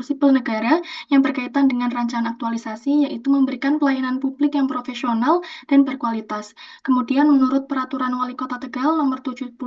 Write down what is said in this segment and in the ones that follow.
aparatur sipil negara yang berkaitan dengan rancangan aktualisasi, yaitu memberikan pelayanan publik yang profesional dan berkualitas. Kemudian menurut Peraturan Wali Kota Tegal Nomor 79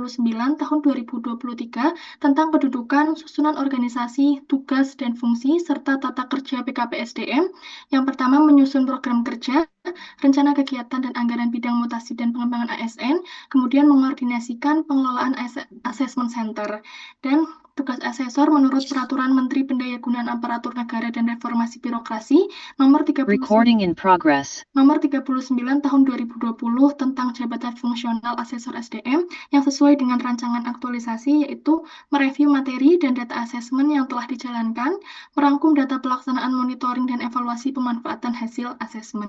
Tahun 2023 tentang pendudukan, susunan organisasi, tugas dan fungsi, serta tata kerja BKPSDM, yang pertama menyusun program kerja, rencana kegiatan dan anggaran bidang mutasi dan pengembangan ASN, kemudian mengordinasikan pengelolaan assessment center. Dan tugas asesor menurut Peraturan Menteri Pendayagunaan Aparatur Negara dan Reformasi Birokrasi Nomor 39 Recording in progress. Nomor 39 Tahun 2020 tentang Jabatan Fungsional Asesor SDM yang sesuai dengan rancangan aktualisasi, yaitu mereview materi dan data asesmen yang telah dijalankan, merangkum data pelaksanaan monitoring dan evaluasi pemanfaatan hasil asesmen.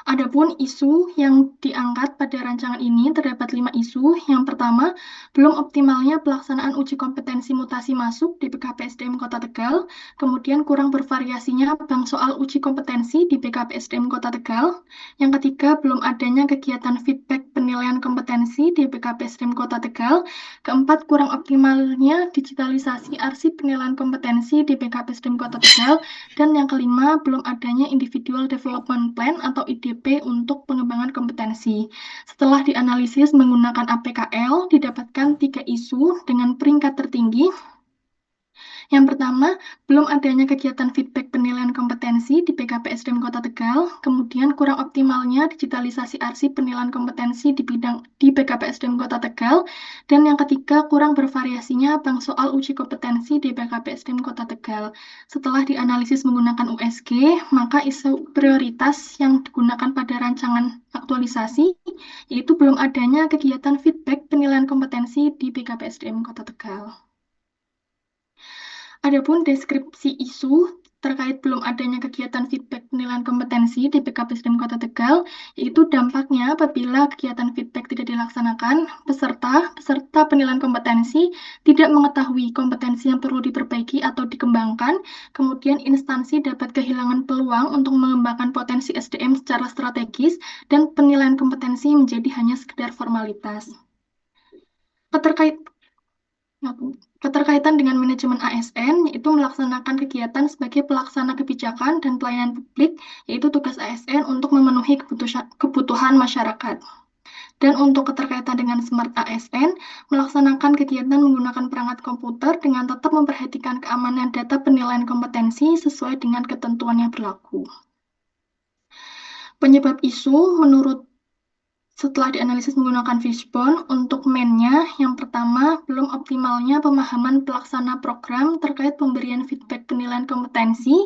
Adapun isu yang diangkat pada rancangan ini terdapat 5 isu. Yang pertama, belum optimalnya pelaksanaan uji kompetensi mutasi masuk di BKPSDM Kota Tegal, kemudian kurang bervariasinya bank soal uji kompetensi di BKPSDM Kota Tegal. Yang ketiga, belum adanya kegiatan feedback penilaian kompetensi di BKPSDM Kota Tegal. Keempat, kurang optimalnya digitalisasi arsip penilaian kompetensi di BKPSDM Kota Tegal. Dan yang kelima, belum adanya Individual Development Plan atau IDP untuk pengembangan kompetensi. Setelah dianalisis menggunakan APKL, didapatkan 3 isu dengan peringkat tertinggi. Yang pertama, belum adanya kegiatan feedback penilaian kompetensi di BKPSDM Kota Tegal, kemudian kurang optimalnya digitalisasi arsip penilaian kompetensi di BKPSDM Kota Tegal, dan yang ketiga, kurang bervariasinya bank soal uji kompetensi di BKPSDM Kota Tegal. Setelah dianalisis menggunakan USG, maka isu prioritas yang digunakan pada rancangan aktualisasi yaitu belum adanya kegiatan feedback penilaian kompetensi di BKPSDM Kota Tegal. Adapun deskripsi isu terkait belum adanya kegiatan feedback penilaian kompetensi di BKPSDM Kota Tegal, yaitu dampaknya apabila kegiatan feedback tidak dilaksanakan, peserta penilaian kompetensi tidak mengetahui kompetensi yang perlu diperbaiki atau dikembangkan, kemudian instansi dapat kehilangan peluang untuk mengembangkan potensi SDM secara strategis, dan penilaian kompetensi menjadi hanya sekedar formalitas. Keterkaitan dengan manajemen ASN, yaitu melaksanakan kegiatan sebagai pelaksana kebijakan dan pelayanan publik, yaitu tugas ASN untuk memenuhi kebutuhan masyarakat. Dan untuk keterkaitan dengan Smart ASN, melaksanakan kegiatan menggunakan perangkat komputer dengan tetap memperhatikan keamanan data penilaian kompetensi sesuai dengan ketentuan yang berlaku. Penyebab isu menurut setelah dianalisis menggunakan Fishbone, untuk main-nya, yang pertama, belum optimalnya pemahaman pelaksana program terkait pemberian feedback penilaian kompetensi,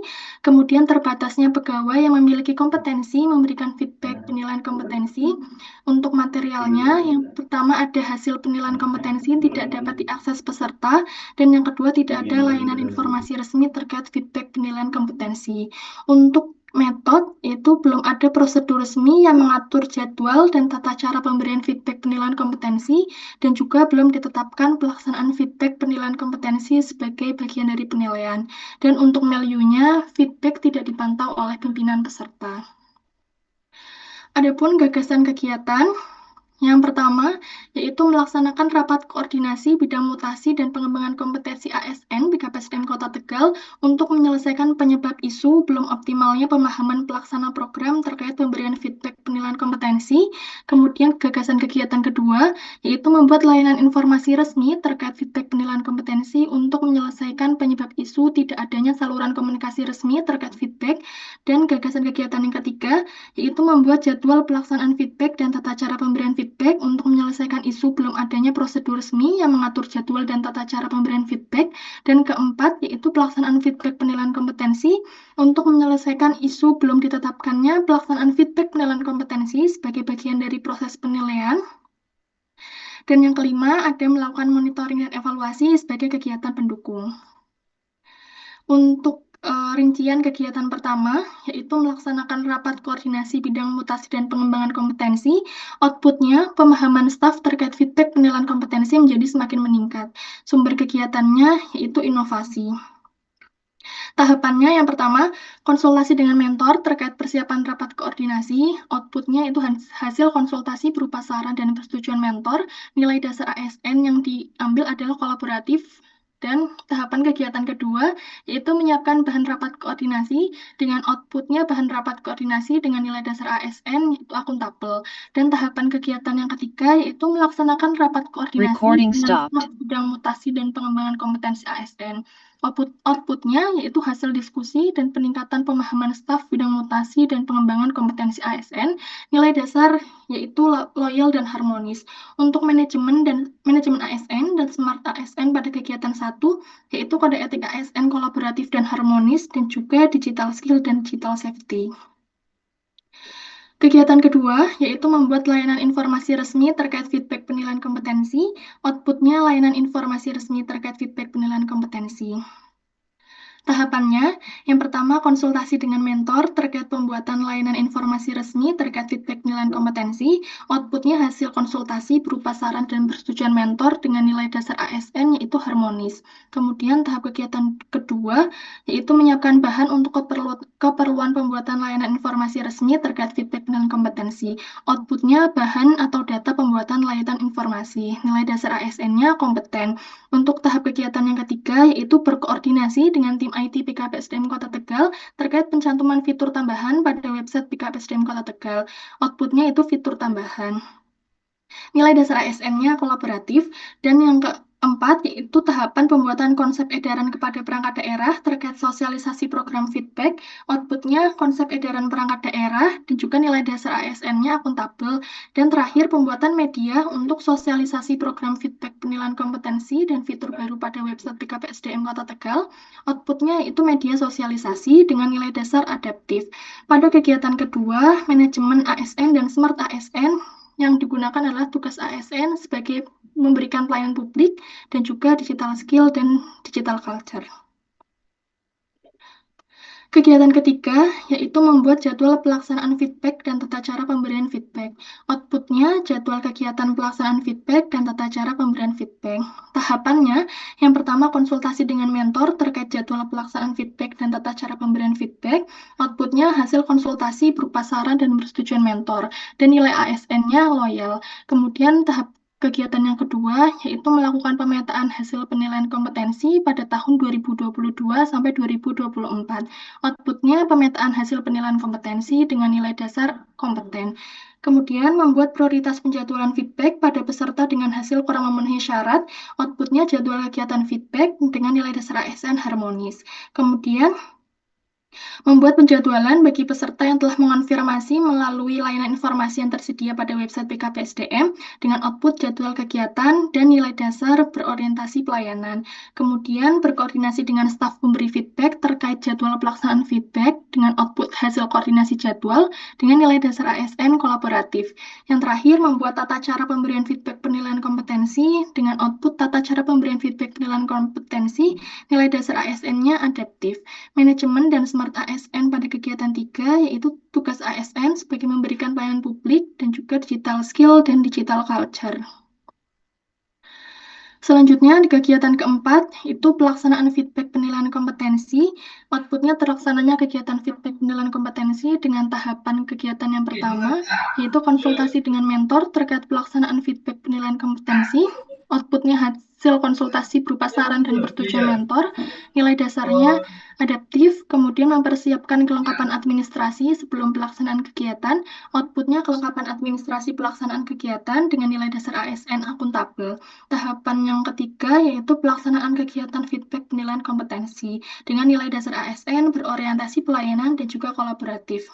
kemudian terbatasnya pegawai yang memiliki kompetensi memberikan feedback penilaian kompetensi. Untuk materialnya, yang pertama ada hasil penilaian kompetensi tidak dapat diakses peserta, dan yang kedua tidak ada layanan informasi resmi terkait feedback penilaian kompetensi. Untuk metode itu belum ada prosedur resmi yang mengatur jadwal dan tata cara pemberian feedback penilaian kompetensi, dan juga belum ditetapkan pelaksanaan feedback penilaian kompetensi sebagai bagian dari penilaian. Dan untuk value-nya, feedback tidak dipantau oleh pimpinan peserta. Adapun gagasan kegiatan, yang pertama, yaitu melaksanakan rapat koordinasi bidang mutasi dan pengembangan kompetensi ASN BKPSDM Kota Tegal untuk menyelesaikan penyebab isu belum optimalnya pemahaman pelaksana program terkait pemberian feedback penilaian kompetensi. Kemudian gagasan kegiatan kedua, yaitu membuat layanan informasi resmi terkait feedback penilaian kompetensi untuk menyelesaikan penyebab isu tidak adanya saluran komunikasi resmi terkait feedback. Dan gagasan kegiatan yang ketiga, yaitu membuat jadwal pelaksanaan feedback dan tata cara pemberian feedback untuk menyelesaikan isu belum adanya prosedur resmi yang mengatur jadwal dan tata cara pemberian feedback. Dan keempat, yaitu pelaksanaan feedback penilaian kompetensi untuk menyelesaikan isu belum ditetapkannya pelaksanaan feedback penilaian kompetensi sebagai bagian dari proses penilaian. Dan yang kelima, ada melakukan monitoring dan evaluasi sebagai kegiatan pendukung. Untuk rincian kegiatan pertama, yaitu melaksanakan rapat koordinasi bidang mutasi dan pengembangan kompetensi. Outputnya, pemahaman staf terkait feedback penilaian kompetensi menjadi semakin meningkat. Sumber kegiatannya yaitu inovasi. Tahapannya yang pertama, konsultasi dengan mentor terkait persiapan rapat koordinasi. Outputnya itu hasil konsultasi berupa saran dan persetujuan mentor. Nilai dasar ASN yang diambil adalah kolaboratif Dan tahapan kegiatan kedua yaitu menyiapkan bahan rapat koordinasi dengan outputnya bahan rapat koordinasi dengan nilai dasar ASN yaitu akuntabel. Dan tahapan kegiatan yang ketiga yaitu melaksanakan rapat koordinasi Recording dengan stopped. staf bidang mutasi dan pengembangan kompetensi ASN. Outputnya yaitu hasil diskusi dan peningkatan pemahaman staf bidang mutasi dan pengembangan kompetensi ASN, nilai dasar yaitu loyal dan harmonis. Untuk manajemen ASN dan smart ASN pada kegiatan 1, yaitu kode etik ASN kolaboratif dan harmonis, dan juga digital skill dan digital safety. Kegiatan kedua, yaitu membuat layanan informasi resmi terkait feedback penilaian kompetensi. Outputnya layanan informasi resmi terkait feedback penilaian kompetensi. Tahapannya, yang pertama konsultasi dengan mentor terkait pembuatan layanan informasi resmi terkait feedback penilaian kompetensi. Outputnya hasil konsultasi berupa saran dan persetujuan mentor dengan nilai dasar ASN yaitu harmonis. Kemudian tahap kegiatan kedua yaitu menyiapkan bahan untuk keperluan pembuatan layanan informasi resmi terkait feedback penilaian kompetensi. Outputnya bahan atau data pembuatan layanan informasi. Nilai dasar ASN-nya kompeten. Untuk tahap kegiatan yang ketiga yaitu berkoordinasi dengan tim IT BKPSDM Kota Tegal terkait pencantuman fitur tambahan pada website BKPSDM Kota Tegal. Outputnya itu fitur tambahan. Nilai dasar ASN-nya kolaboratif. Dan yang keempat yaitu tahapan pembuatan konsep edaran kepada perangkat daerah terkait sosialisasi program feedback. Outputnya konsep edaran perangkat daerah dan juga nilai dasar ASN-nya akuntabel. Dan terakhir pembuatan media untuk sosialisasi program feedback penilaian kompetensi dan fitur baru pada website BKPSDM Kota Tegal. Outputnya itu media sosialisasi dengan nilai dasar adaptif. Pada kegiatan kedua, manajemen ASN dan smart ASN yang digunakan adalah tugas ASN sebagai memberikan pelayanan publik dan juga digital skill dan digital culture. Kegiatan ketiga yaitu membuat jadwal pelaksanaan feedback dan tata cara pemberian feedback. Outputnya jadwal kegiatan pelaksanaan feedback dan tata cara pemberian feedback. Tahapannya, yang pertama konsultasi dengan mentor terkait jadwal pelaksanaan feedback dan tata cara pemberian feedback. Outputnya hasil konsultasi berupa saran dan persetujuan mentor dan nilai ASN-nya loyal. Kemudian tahap kegiatan yang kedua yaitu melakukan pemetaan hasil penilaian kompetensi pada tahun 2022 sampai 2024. Outputnya pemetaan hasil penilaian kompetensi dengan nilai dasar kompeten. Kemudian membuat prioritas penjadwalan feedback pada peserta dengan hasil kurang memenuhi syarat. Outputnya jadwal kegiatan feedback dengan nilai dasar ASN harmonis. Kemudian membuat penjadwalan bagi peserta yang telah mengonfirmasi melalui layanan informasi yang tersedia pada website BKPSDM dengan output jadwal kegiatan dan nilai dasar berorientasi pelayanan. Kemudian berkoordinasi dengan staf pemberi feedback terkait jadwal pelaksanaan feedback dengan output hasil koordinasi jadwal dengan nilai dasar ASN kolaboratif. Yang terakhir, membuat tata cara pemberian feedback penilaian kompetensi dengan output tata cara pemberian feedback penilaian kompetensi, nilai dasar ASN-nya adaptif. Manajemen dan smart ASN pada kegiatan 3 yaitu tugas ASN sebagai memberikan pelayanan publik dan juga digital skill dan digital culture. Selanjutnya di kegiatan keempat itu pelaksanaan feedback penilaian kompetensi. Outputnya terlaksananya kegiatan feedback penilaian kompetensi dengan tahapan kegiatan yang pertama yaitu konsultasi dengan mentor terkait pelaksanaan feedback penilaian kompetensi. Outputnya hasil konsultasi berupa saran dan persetujuan mentor. Nilai dasarnya adaptif, kemudian mempersiapkan kelengkapan administrasi sebelum pelaksanaan kegiatan. Outputnya kelengkapan administrasi pelaksanaan kegiatan dengan nilai dasar ASN akuntabel. Tahapan yang ketiga yaitu pelaksanaan kegiatan feedback penilaian kompetensi dengan nilai dasar ASN berorientasi pelayanan dan juga kolaboratif.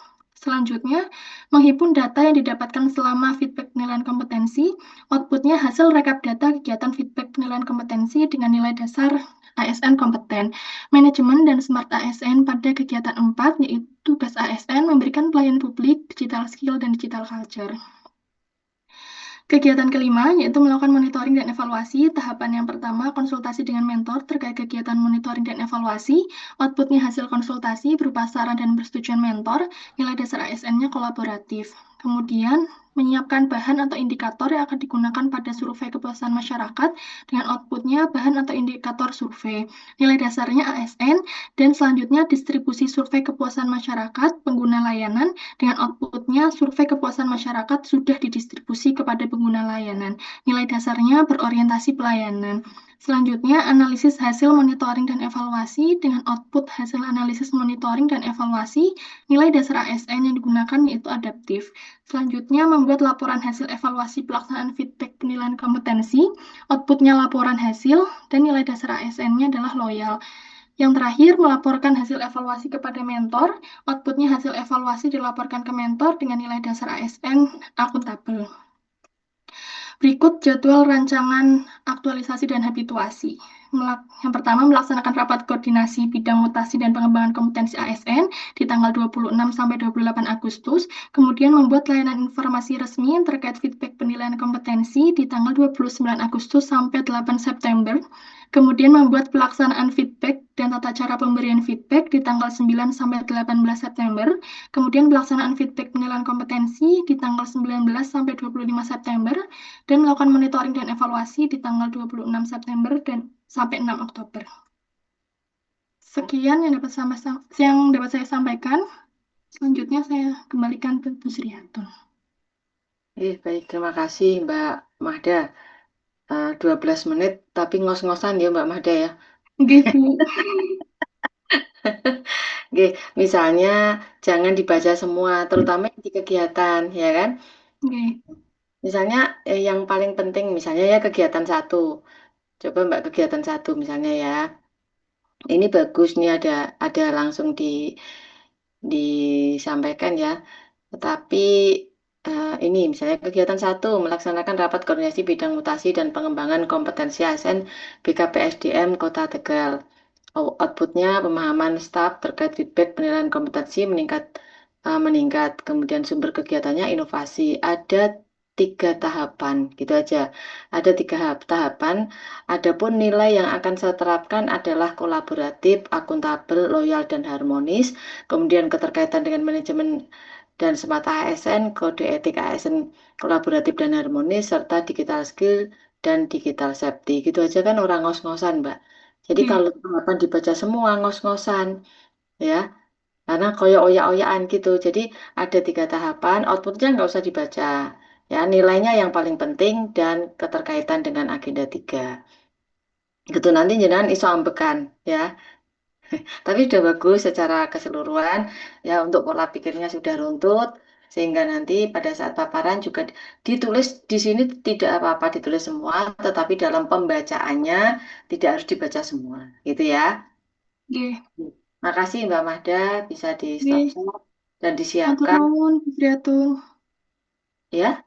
Selanjutnya, menghimpun data yang didapatkan selama feedback penilaian kompetensi. Outputnya hasil rekap data kegiatan feedback penilaian kompetensi dengan nilai dasar ASN kompeten. Manajemen dan smart ASN pada kegiatan 4 yaitu tugas ASN memberikan pelayanan publik, digital skill, dan digital culture. Kegiatan kelima yaitu melakukan monitoring dan evaluasi. Tahapan yang pertama konsultasi dengan mentor terkait kegiatan monitoring dan evaluasi. Outputnya hasil konsultasi berupa saran dan persetujuan mentor. Nilai dasar ASN-nya kolaboratif. Kemudian menyiapkan bahan atau indikator yang akan digunakan pada survei kepuasan masyarakat dengan outputnya bahan atau indikator survei. Nilai dasarnya ASN dan selanjutnya distribusi survei kepuasan masyarakat pengguna layanan dengan outputnya survei kepuasan masyarakat sudah didistribusi kepada pengguna layanan. Nilai dasarnya berorientasi pelayanan. Selanjutnya, analisis hasil monitoring dan evaluasi dengan output hasil analisis monitoring dan evaluasi, nilai dasar ASN yang digunakan yaitu adaptif. Selanjutnya, membuat laporan hasil evaluasi pelaksanaan feedback penilaian kompetensi, outputnya laporan hasil, dan nilai dasar ASN-nya adalah loyal. Yang terakhir, melaporkan hasil evaluasi kepada mentor, outputnya hasil evaluasi dilaporkan ke mentor dengan nilai dasar ASN akuntabel. Berikut jadwal rancangan aktualisasi dan habituasi. Yang pertama, melaksanakan rapat koordinasi bidang mutasi dan pengembangan kompetensi ASN di tanggal 26 sampai 28 Agustus, kemudian membuat layanan informasi resmi terkait feedback penilaian kompetensi di tanggal 29 Agustus sampai 8 September, kemudian membuat pelaksanaan feedback dan tata cara pemberian feedback di tanggal 9 sampai 18 September, kemudian pelaksanaan feedback penilaian kompetensi di tanggal 19 sampai 25 September, dan melakukan monitoring dan evaluasi di tanggal 26 September dan sampai 6 Oktober. Sekian yang dapat saya sampaikan. Selanjutnya saya kembalikan ke Bu Sriatun. Baik, terima kasih Mbak Mahda. 12 menit, tapi ngos-ngosan ya Mbak Mahda ya. Oke, Bu. Oke, misalnya jangan dibaca semua, terutama di kegiatan, ya kan? Oke, Misalnya yang paling penting, misalnya ya kegiatan satu. Coba Mbak kegiatan satu misalnya ya. Ini bagus nih ada langsung disampaikan ya. Tetapi ini misalnya kegiatan satu melaksanakan rapat koordinasi bidang mutasi dan pengembangan kompetensi ASN BKPSDM Kota Tegal. Outputnya pemahaman staf terkait feedback penilaian kompetensi meningkat. Kemudian sumber kegiatannya inovasi. Ada 3 tahapan, gitu aja. Ada tahapan. Adapun nilai yang akan saya terapkan adalah kolaboratif, akuntabel, loyal, dan harmonis. Kemudian keterkaitan dengan manajemen dan semata ASN, kode etik ASN kolaboratif dan harmonis, serta digital skill dan digital safety. Gitu aja kan orang ngos-ngosan, Mbak. Jadi oke, kalau tahapan dibaca semua ngos-ngosan, ya, karena koyo oyak-oyakan gitu. Jadi ada 3 tahapan, outputnya nggak usah dibaca. Ya, nilainya yang paling penting dan keterkaitan dengan agenda 3. Gitu nanti jangan iso ambekan, ya. Tapi sudah bagus secara keseluruhan, ya untuk pola pikirnya sudah runtut, sehingga nanti pada saat paparan juga ditulis di sini tidak apa-apa ditulis semua, tetapi dalam pembacaannya tidak harus dibaca semua, gitu ya. oke, Makasih Mbak Mahda, bisa di oke. stop-stop dan Matur disiapkan, nuwun, Bu Sriatun. ya.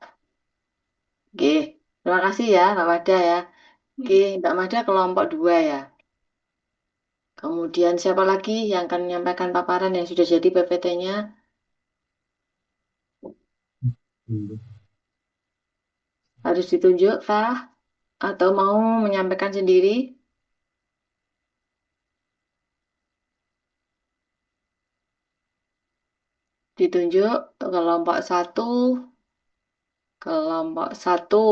Oke, terima kasih ya Mbak Mahda ya. Oke, Oke, Mbak Mahda kelompok 2 ya. Kemudian siapa lagi yang akan menyampaikan paparan yang sudah jadi PPT-nya? Harus ditunjuk kah? Atau mau menyampaikan sendiri? Ditunjuk kelompok satu, kelompok satu.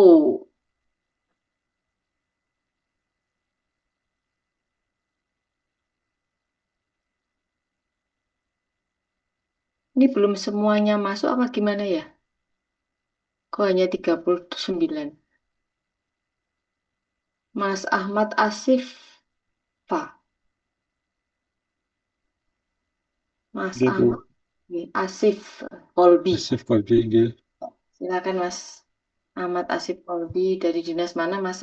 Ini belum semuanya masuk apa gimana ya? Kok hanya 39? Mas Ahmad Asif, Pak. Mas Nggih, Bu. Ahmad Asif Kolbi. Asif Kolbi nggih. Silakan Mas Ahmad Asif Kolbi dari dinas mana Mas?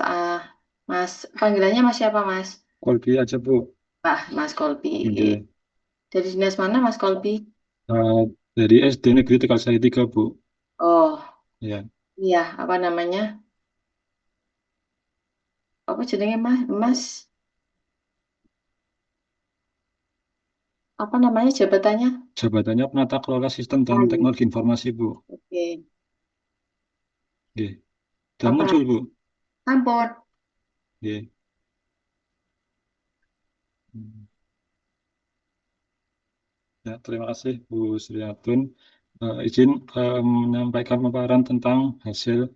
Mas panggilannya Mas siapa Mas? Kolbi aja, Bu. Mas Kolbi. Nggih. Dari dinas mana Mas Kolbi? Eh, dari SD Negeri Tegal Sari 3, Bu. Oh, Ya, iya, apa namanya? Apa jenenge Mas? Mas, apa namanya jabatannya? jabatannya penata kelola sistem dan Ah, iya. teknologi informasi, Bu. Oke. Nggih. Sudah Apa? muncul, Bu. Ampun. Nggih. Hmm. Ya, terima kasih, Bu Sriatun. Izin menyampaikan paparan tentang hasil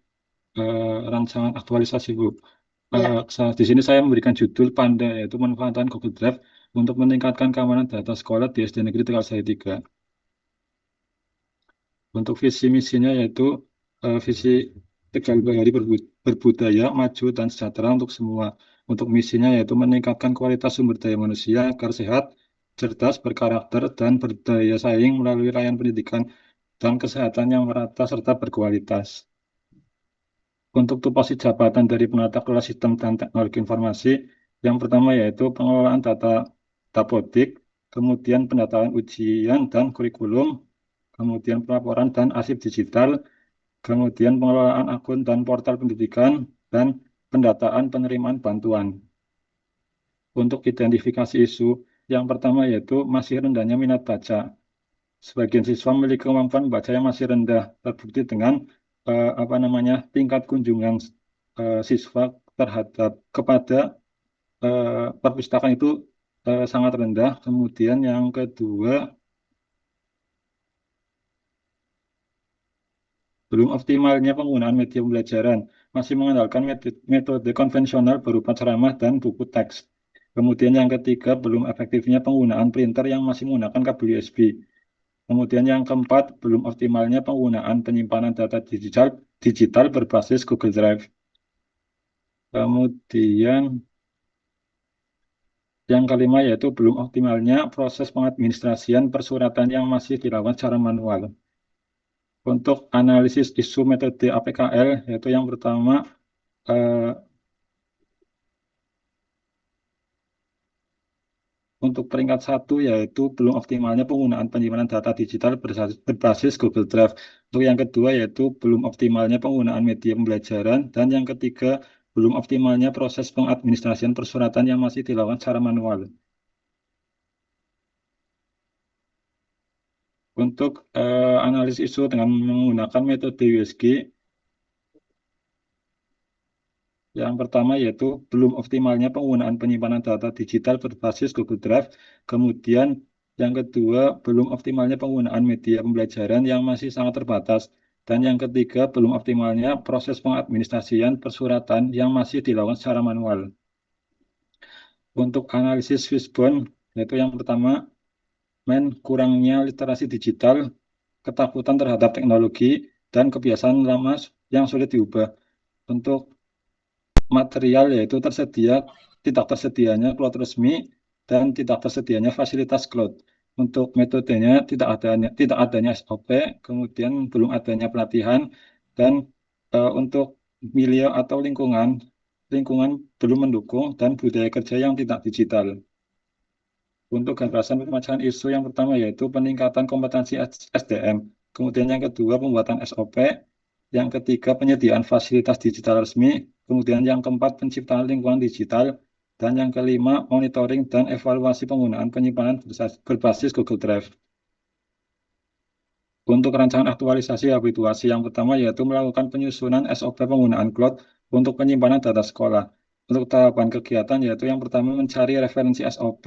rancangan aktualisasi, Bu. Ya. Di sini saya memberikan judul Panda, yaitu pemanfaatan Google Drive untuk meningkatkan keamanan data sekolah di SD Negeri Tegal Sari 3. Untuk visi misinya yaitu visi Tegal Bahari berbudaya, maju dan sejahtera untuk semua. Untuk misinya yaitu meningkatkan kualitas sumber daya manusia agar sehat, cerdas, berkarakter, dan berdaya saing melalui layanan pendidikan dan kesehatan yang merata serta berkualitas. Untuk tupoksi jabatan dari penata kelola sistem dan teknologi informasi, yang pertama yaitu pengelolaan data dapodik, kemudian pendataan ujian dan kurikulum, kemudian pelaporan dan arsip digital, kemudian pengelolaan akun dan portal pendidikan, dan pendataan penerimaan bantuan. Untuk identifikasi isu, yang pertama yaitu masih rendahnya minat baca. Sebagian siswa memiliki kemampuan membaca yang masih rendah, terbukti dengan tingkat kunjungan siswa terhadap kepada perpustakaan itu sangat rendah. Kemudian yang kedua, belum optimalnya penggunaan media pembelajaran, masih mengandalkan metode konvensional berupa ceramah dan buku teks. Kemudian yang ketiga, belum efektifnya penggunaan printer yang masih menggunakan kabel USB. Kemudian yang keempat, belum optimalnya penggunaan penyimpanan data digital berbasis Google Drive. Kemudian yang kelima yaitu belum optimalnya proses pengadministrasian persuratan yang masih dilakukan secara manual. Untuk analisis isu metode APKL, yaitu yang pertama, eh, untuk peringkat satu yaitu belum optimalnya penggunaan penyimpanan data digital berbasis Google Drive. Untuk yang kedua yaitu belum optimalnya penggunaan media pembelajaran. Dan yang ketiga, belum optimalnya proses pengadministrasian persuratan yang masih dilakukan secara manual. Untuk analisis isu dengan menggunakan metode USG, yang pertama yaitu belum optimalnya penggunaan penyimpanan data digital berbasis Google Drive. Kemudian yang kedua, belum optimalnya penggunaan media pembelajaran yang masih sangat terbatas. Dan yang ketiga, belum optimalnya proses pengadministrasian persuratan yang masih dilakukan secara manual. Untuk analisis Fishbone, yaitu yang pertama, kurangnya literasi digital, ketakutan terhadap teknologi, dan kebiasaan lama yang sulit diubah. Untuk material yaitu tidak tersedianya cloud resmi dan tidak tersedianya fasilitas cloud. Untuk metodenya tidak adanya SOP, kemudian belum adanya pelatihan dan untuk milieu atau lingkungan belum mendukung dan budaya kerja yang tidak digital. Untuk gagasan pemecahan isu yang pertama yaitu peningkatan kompetensi SDM, kemudian yang kedua pembuatan SOP, yang ketiga penyediaan fasilitas digital resmi, kemudian yang keempat penciptaan lingkungan digital, dan yang kelima monitoring dan evaluasi penggunaan penyimpanan berbasis Google Drive. Untuk rancangan aktualisasi habituasi yang pertama yaitu melakukan penyusunan SOP penggunaan cloud untuk penyimpanan data sekolah. Untuk tahapan kegiatan yaitu yang pertama mencari referensi SOP,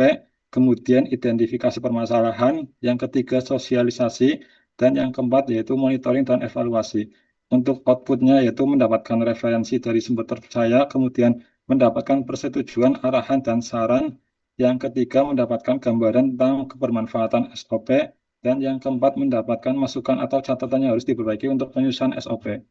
kemudian identifikasi permasalahan, yang ketiga sosialisasi, dan yang keempat yaitu monitoring dan evaluasi. Untuk outputnya yaitu mendapatkan referensi dari sumber terpercaya, kemudian mendapatkan persetujuan, arahan, dan saran. Yang ketiga mendapatkan gambaran tentang kebermanfaatan SOP, dan yang keempat, mendapatkan masukan atau catatan yang harus diperbaiki untuk penyusunan SOP.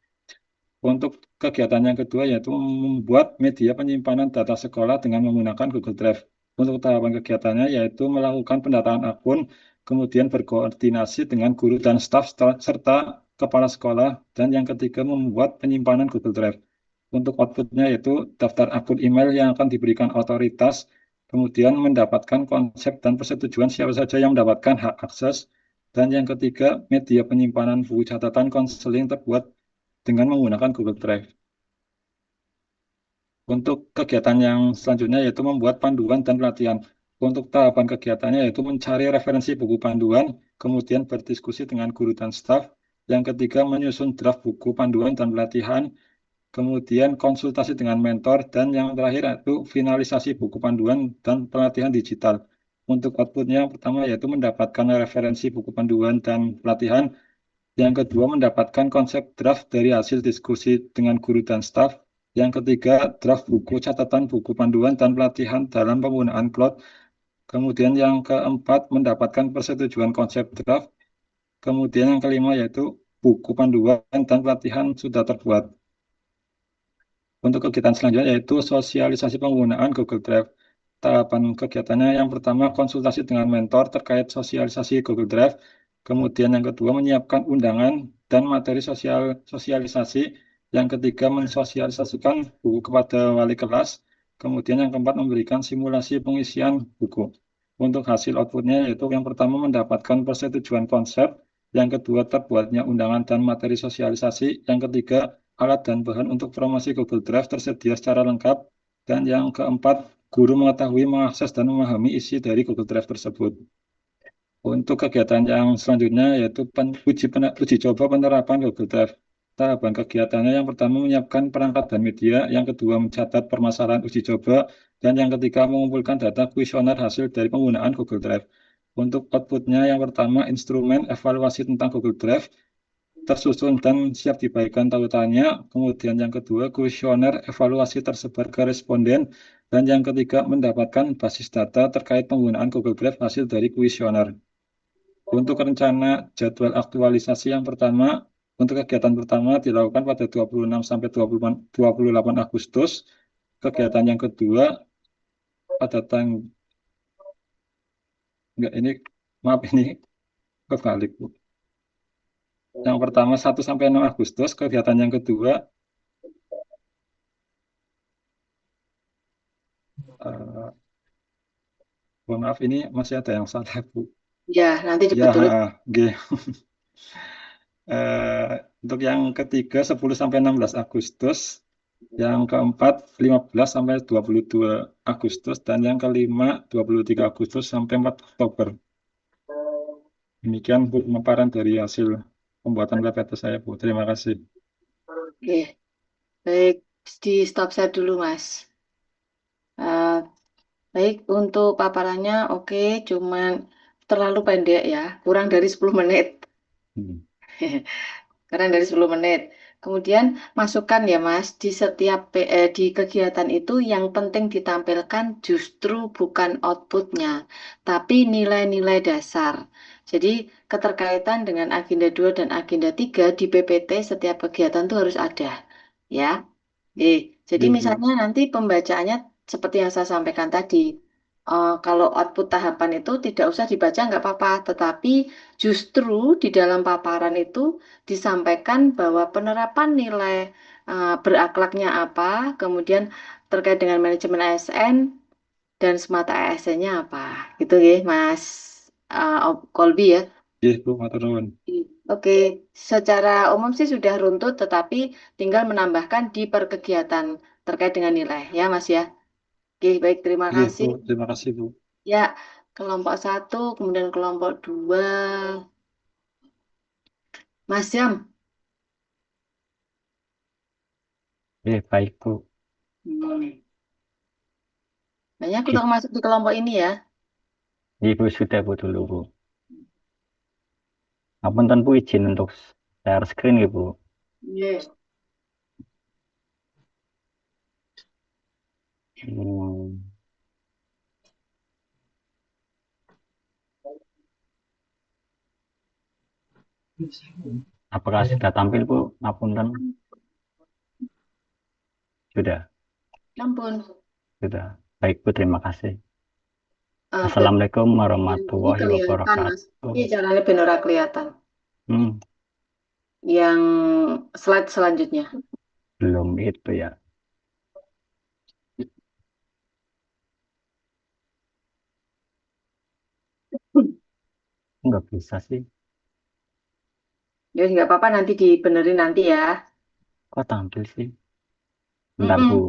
Untuk kegiatan yang kedua yaitu membuat media penyimpanan data sekolah dengan menggunakan Google Drive. Untuk tahapan kegiatannya yaitu melakukan pendataan akun, kemudian berkoordinasi dengan guru dan staf serta kepala sekolah, dan yang ketiga membuat penyimpanan Google Drive. Untuk outputnya yaitu daftar akun email yang akan diberikan otoritas, kemudian mendapatkan konsep dan persetujuan siapa saja yang mendapatkan hak akses, dan yang ketiga media penyimpanan buku catatan konseling terbuat dengan menggunakan Google Drive. Untuk kegiatan yang selanjutnya yaitu membuat panduan dan pelatihan. Untuk tahapan kegiatannya yaitu mencari referensi buku panduan, kemudian berdiskusi dengan guru dan staf. Yang ketiga menyusun draft buku panduan dan pelatihan, kemudian konsultasi dengan mentor, dan yang terakhir yaitu finalisasi buku panduan dan pelatihan digital. Untuk outputnya yang pertama yaitu mendapatkan referensi buku panduan dan pelatihan, yang kedua mendapatkan konsep draft dari hasil diskusi dengan guru dan staf, yang ketiga draft buku catatan buku panduan dan pelatihan dalam penggunaan cloud, kemudian yang keempat mendapatkan persetujuan konsep draft, kemudian yang kelima yaitu buku panduan dan pelatihan sudah terbuat. Untuk kegiatan selanjutnya yaitu sosialisasi penggunaan Google Drive. Tahapan kegiatannya yang pertama konsultasi dengan mentor terkait sosialisasi Google Drive. Kemudian yang kedua menyiapkan undangan dan materi sosialisasi. Yang ketiga mensosialisasikan buku kepada wali kelas. Kemudian yang keempat memberikan simulasi pengisian buku. Untuk hasil outputnya yaitu yang pertama mendapatkan persetujuan konsep, yang kedua terbuatnya undangan dan materi sosialisasi, yang ketiga alat dan bahan untuk promosi Google Drive tersedia secara lengkap, dan yang keempat guru mengetahui, mengakses, dan memahami isi dari Google Drive tersebut. Untuk kegiatan yang selanjutnya yaitu uji coba penerapan Google Drive. Tahapan kegiatannya yang pertama menyiapkan perangkat dan media, yang kedua mencatat permasalahan uji coba, dan yang ketiga mengumpulkan data kuesioner hasil dari penggunaan Google Drive. Untuk outputnya yang pertama instrumen evaluasi tentang Google Drive tersusun dan siap dibagikan tautannya. Kemudian yang kedua kuesioner evaluasi tersebar ke responden, dan yang ketiga mendapatkan basis data terkait penggunaan Google Drive hasil dari kuesioner. Untuk rencana jadwal aktualisasi yang pertama, untuk kegiatan pertama dilakukan pada 26 sampai 28 Agustus. Kegiatan yang kedua pada enggak ini, maaf ini kebalik, Bu. Yang pertama 1 sampai 6 Agustus, kegiatan yang kedua eh, mohon maaf ini masih ada yang salah, Bu. Ya, nanti Ya, dibetulin. G. Eh, untuk yang ketiga 10 sampai 16 Agustus. Yang keempat 15 sampai 22 Agustus, dan yang kelima 23 Agustus sampai 4 Oktober. Demikian Bu pemaparan dari hasil pembuatan PPT saya, Bu. Terima kasih. Oke, baik. Di stop saya dulu, Mas. Eh, baik, untuk paparannya oke, cuman terlalu pendek ya, kurang dari 10 menit. Hmm. Kurang dari 10 menit. Kemudian masukkan ya Mas, di setiap di kegiatan itu yang penting ditampilkan justru bukan outputnya, tapi nilai-nilai dasar. Jadi keterkaitan dengan agenda 2 dan agenda 3 di PPT setiap kegiatan itu harus ada. Ya. Jadi Iya, Bu. misalnya nanti pembacaannya seperti yang saya sampaikan tadi, kalau output tahapan itu tidak usah dibaca nggak apa-apa, tetapi justru di dalam paparan itu disampaikan bahwa penerapan nilai berakhlaknya apa, kemudian terkait dengan manajemen ASN dan semata ASN-nya apa, gitu ya, Mas Kolbi ya. Iya, Bu, matur nuwun. Oke, secara umum sih sudah runtut, tetapi tinggal menambahkan di perkegiatan terkait dengan nilai, ya Mas ya. Oke, baik, terima Iya, Bu. kasih. Terima kasih, Bu. Ya, kelompok satu, kemudian kelompok dua, Mas Jam. Oke, baik Bu. Hmm. Banyak aku Ki- masuk di kelompok ini ya. Ibu sudah Bu dulu Bu. Ngapunten Bu izin untuk share screen ya Bu. Yes. Hmm, apakah sudah tampil Bu? Ngapunten. Sudah, Ampun. sudah. Baik Bu, terima kasih. Baik. Assalamualaikum Ini warahmatullahi kelihatan, Mas. wabarakatuh. Ini caranya benar kelihatan. Hmm, Yang slide selanjutnya. belum itu ya. Nggak bisa sih. Ya, nggak apa-apa, nanti dibenerin nanti ya. Kok tampil sih? Bentar Mm-mm, Bu.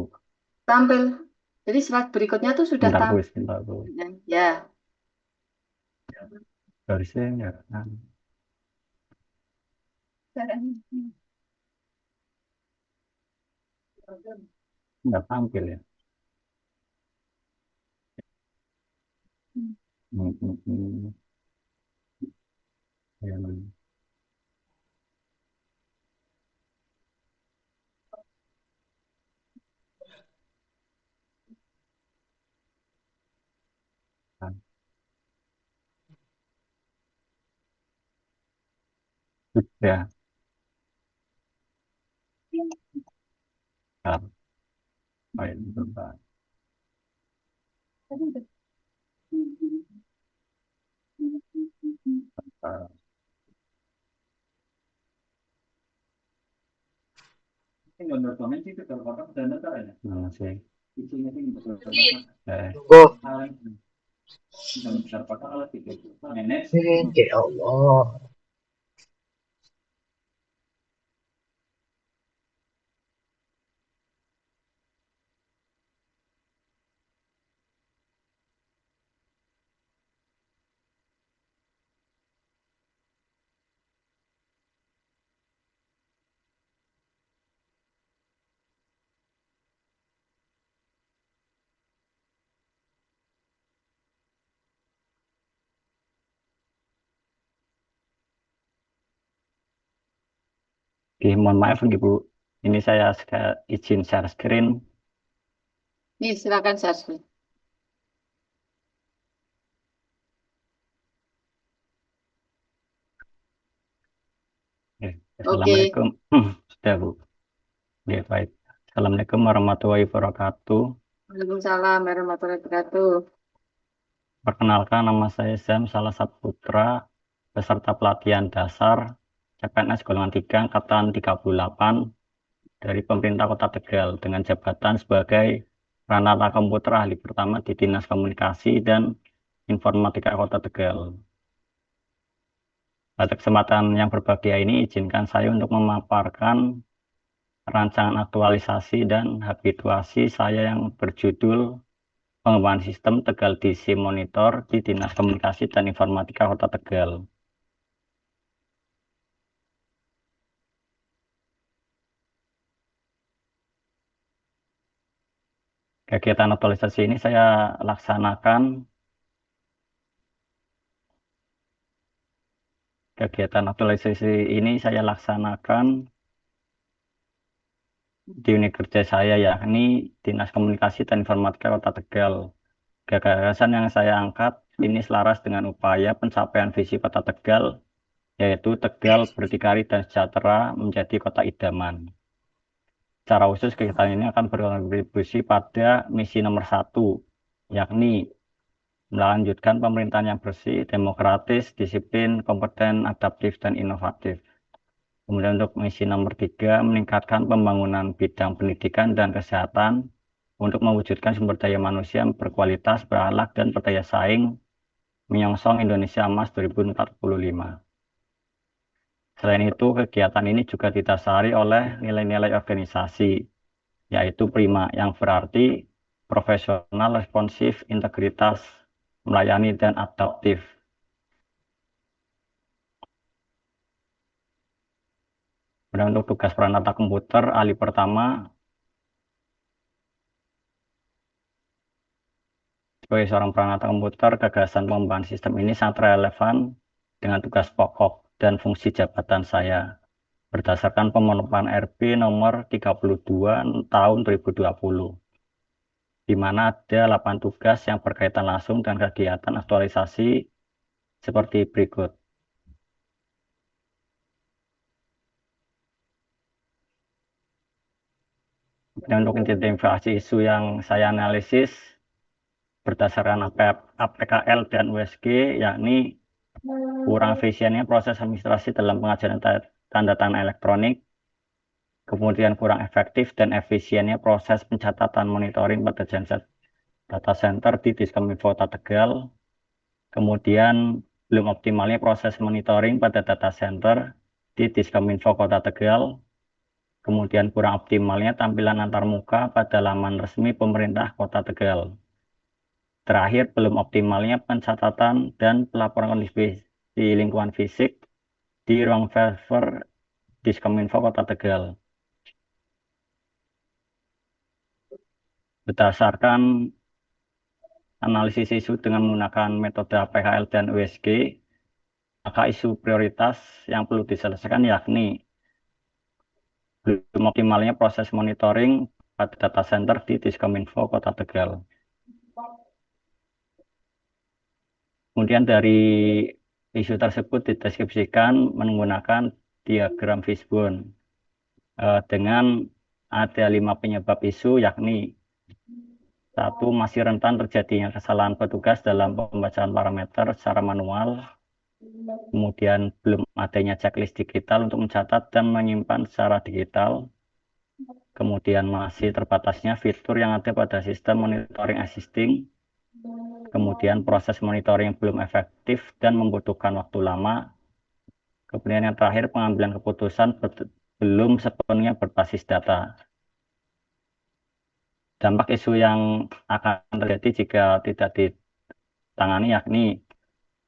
tampil. Jadi slide berikutnya tuh sudah Bentar Bu, tampil. sebentar Bu. Ya. Harusnya ya. Nggak tampil ya. Hmm, hmm, hmm. Ya, sudah. Baik, betul. Eh, Mana sih? Eh, Tunggu. Ya Allah. Oke, mohon maaf Ibu. Ini saya izin share screen. Nih, silakan share. Oke, Oke, Assalamualaikum. Sudah Bu. Oke, baik. Assalamualaikum warahmatullahi wabarakatuh. Waalaikumsalam warahmatullahi wabarakatuh. Perkenalkan, nama saya Zam, salah satu putra peserta pelatihan dasar CPNS golongan 3 angkatan 38 dari pemerintah Kota Tegal dengan jabatan sebagai Pranata Komputer Ahli Pertama di Dinas Komunikasi dan Informatika Kota Tegal. Pada kesempatan yang berbahagia ini, izinkan saya untuk memaparkan rancangan aktualisasi dan habituasi saya yang berjudul Pengembangan Sistem Tegal DC Monitor di Dinas Komunikasi dan Informatika Kota Tegal. Kegiatan aktualisasi ini saya laksanakan di unit kerja saya, yakni Dinas Komunikasi dan Informatika Kota Tegal. Gagasan yang saya angkat ini selaras dengan upaya pencapaian visi Kota Tegal, yaitu Tegal berdikari dan sejahtera menjadi kota idaman. Secara khusus kegiatan ini akan berkontribusi pada misi nomor 1, yakni melanjutkan pemerintahan yang bersih, demokratis, disiplin, kompeten, adaptif, dan inovatif. Kemudian untuk misi nomor 3, meningkatkan pembangunan bidang pendidikan dan kesehatan untuk mewujudkan sumber daya manusia yang berkualitas, berakhlak, dan berdaya saing menyongsong Indonesia Emas 2045. Selain itu, kegiatan ini juga didasari oleh nilai-nilai organisasi, yaitu prima, yang berarti profesional, responsif, integritas, melayani, dan adaptif. Kemudian untuk tugas Pranata Komputer ahli pertama, sebagai seorang Pranata Komputer, gagasan pengembangan sistem ini sangat relevan dengan tugas pokok dan fungsi jabatan saya berdasarkan pemenuhan RP nomor 32 tahun 2020, di mana ada 8 tugas yang berkaitan langsung dengan kegiatan aktualisasi seperti berikut. Dan untuk identifikasi isu yang saya analisis berdasarkan APKL dan USG, yakni kurang efisiennya proses administrasi dalam pengajuan tanda tangan elektronik, kemudian kurang efektif dan efisiennya proses pencatatan monitoring pada genset data center di Diskominfo Kota Tegal, kemudian belum optimalnya proses monitoring pada data center di Diskominfo Kota Tegal, kemudian kurang optimalnya tampilan antarmuka pada laman resmi pemerintah Kota Tegal. Terakhir, belum optimalnya pencatatan dan pelaporan kondisi di lingkungan fisik di ruang server Diskominfo Kota Tegal. Berdasarkan analisis isu dengan menggunakan metode APKL dan USG, maka isu prioritas yang perlu diselesaikan yakni belum optimalnya proses monitoring pada data center di Diskominfo Kota Tegal. Kemudian dari isu tersebut dideskripsikan menggunakan diagram fishbone dengan ada 5 penyebab isu, yakni Satu, masih rentan terjadinya kesalahan petugas dalam pembacaan parameter secara manual. Kemudian belum adanya checklist digital untuk mencatat dan menyimpan secara digital. Kemudian masih terbatasnya fitur yang ada pada sistem monitoring existing. Kemudian proses monitoring belum efektif dan membutuhkan waktu lama. Kemudian yang terakhir, pengambilan keputusan belum sepenuhnya berbasis data. Dampak isu yang akan terjadi jika tidak ditangani yakni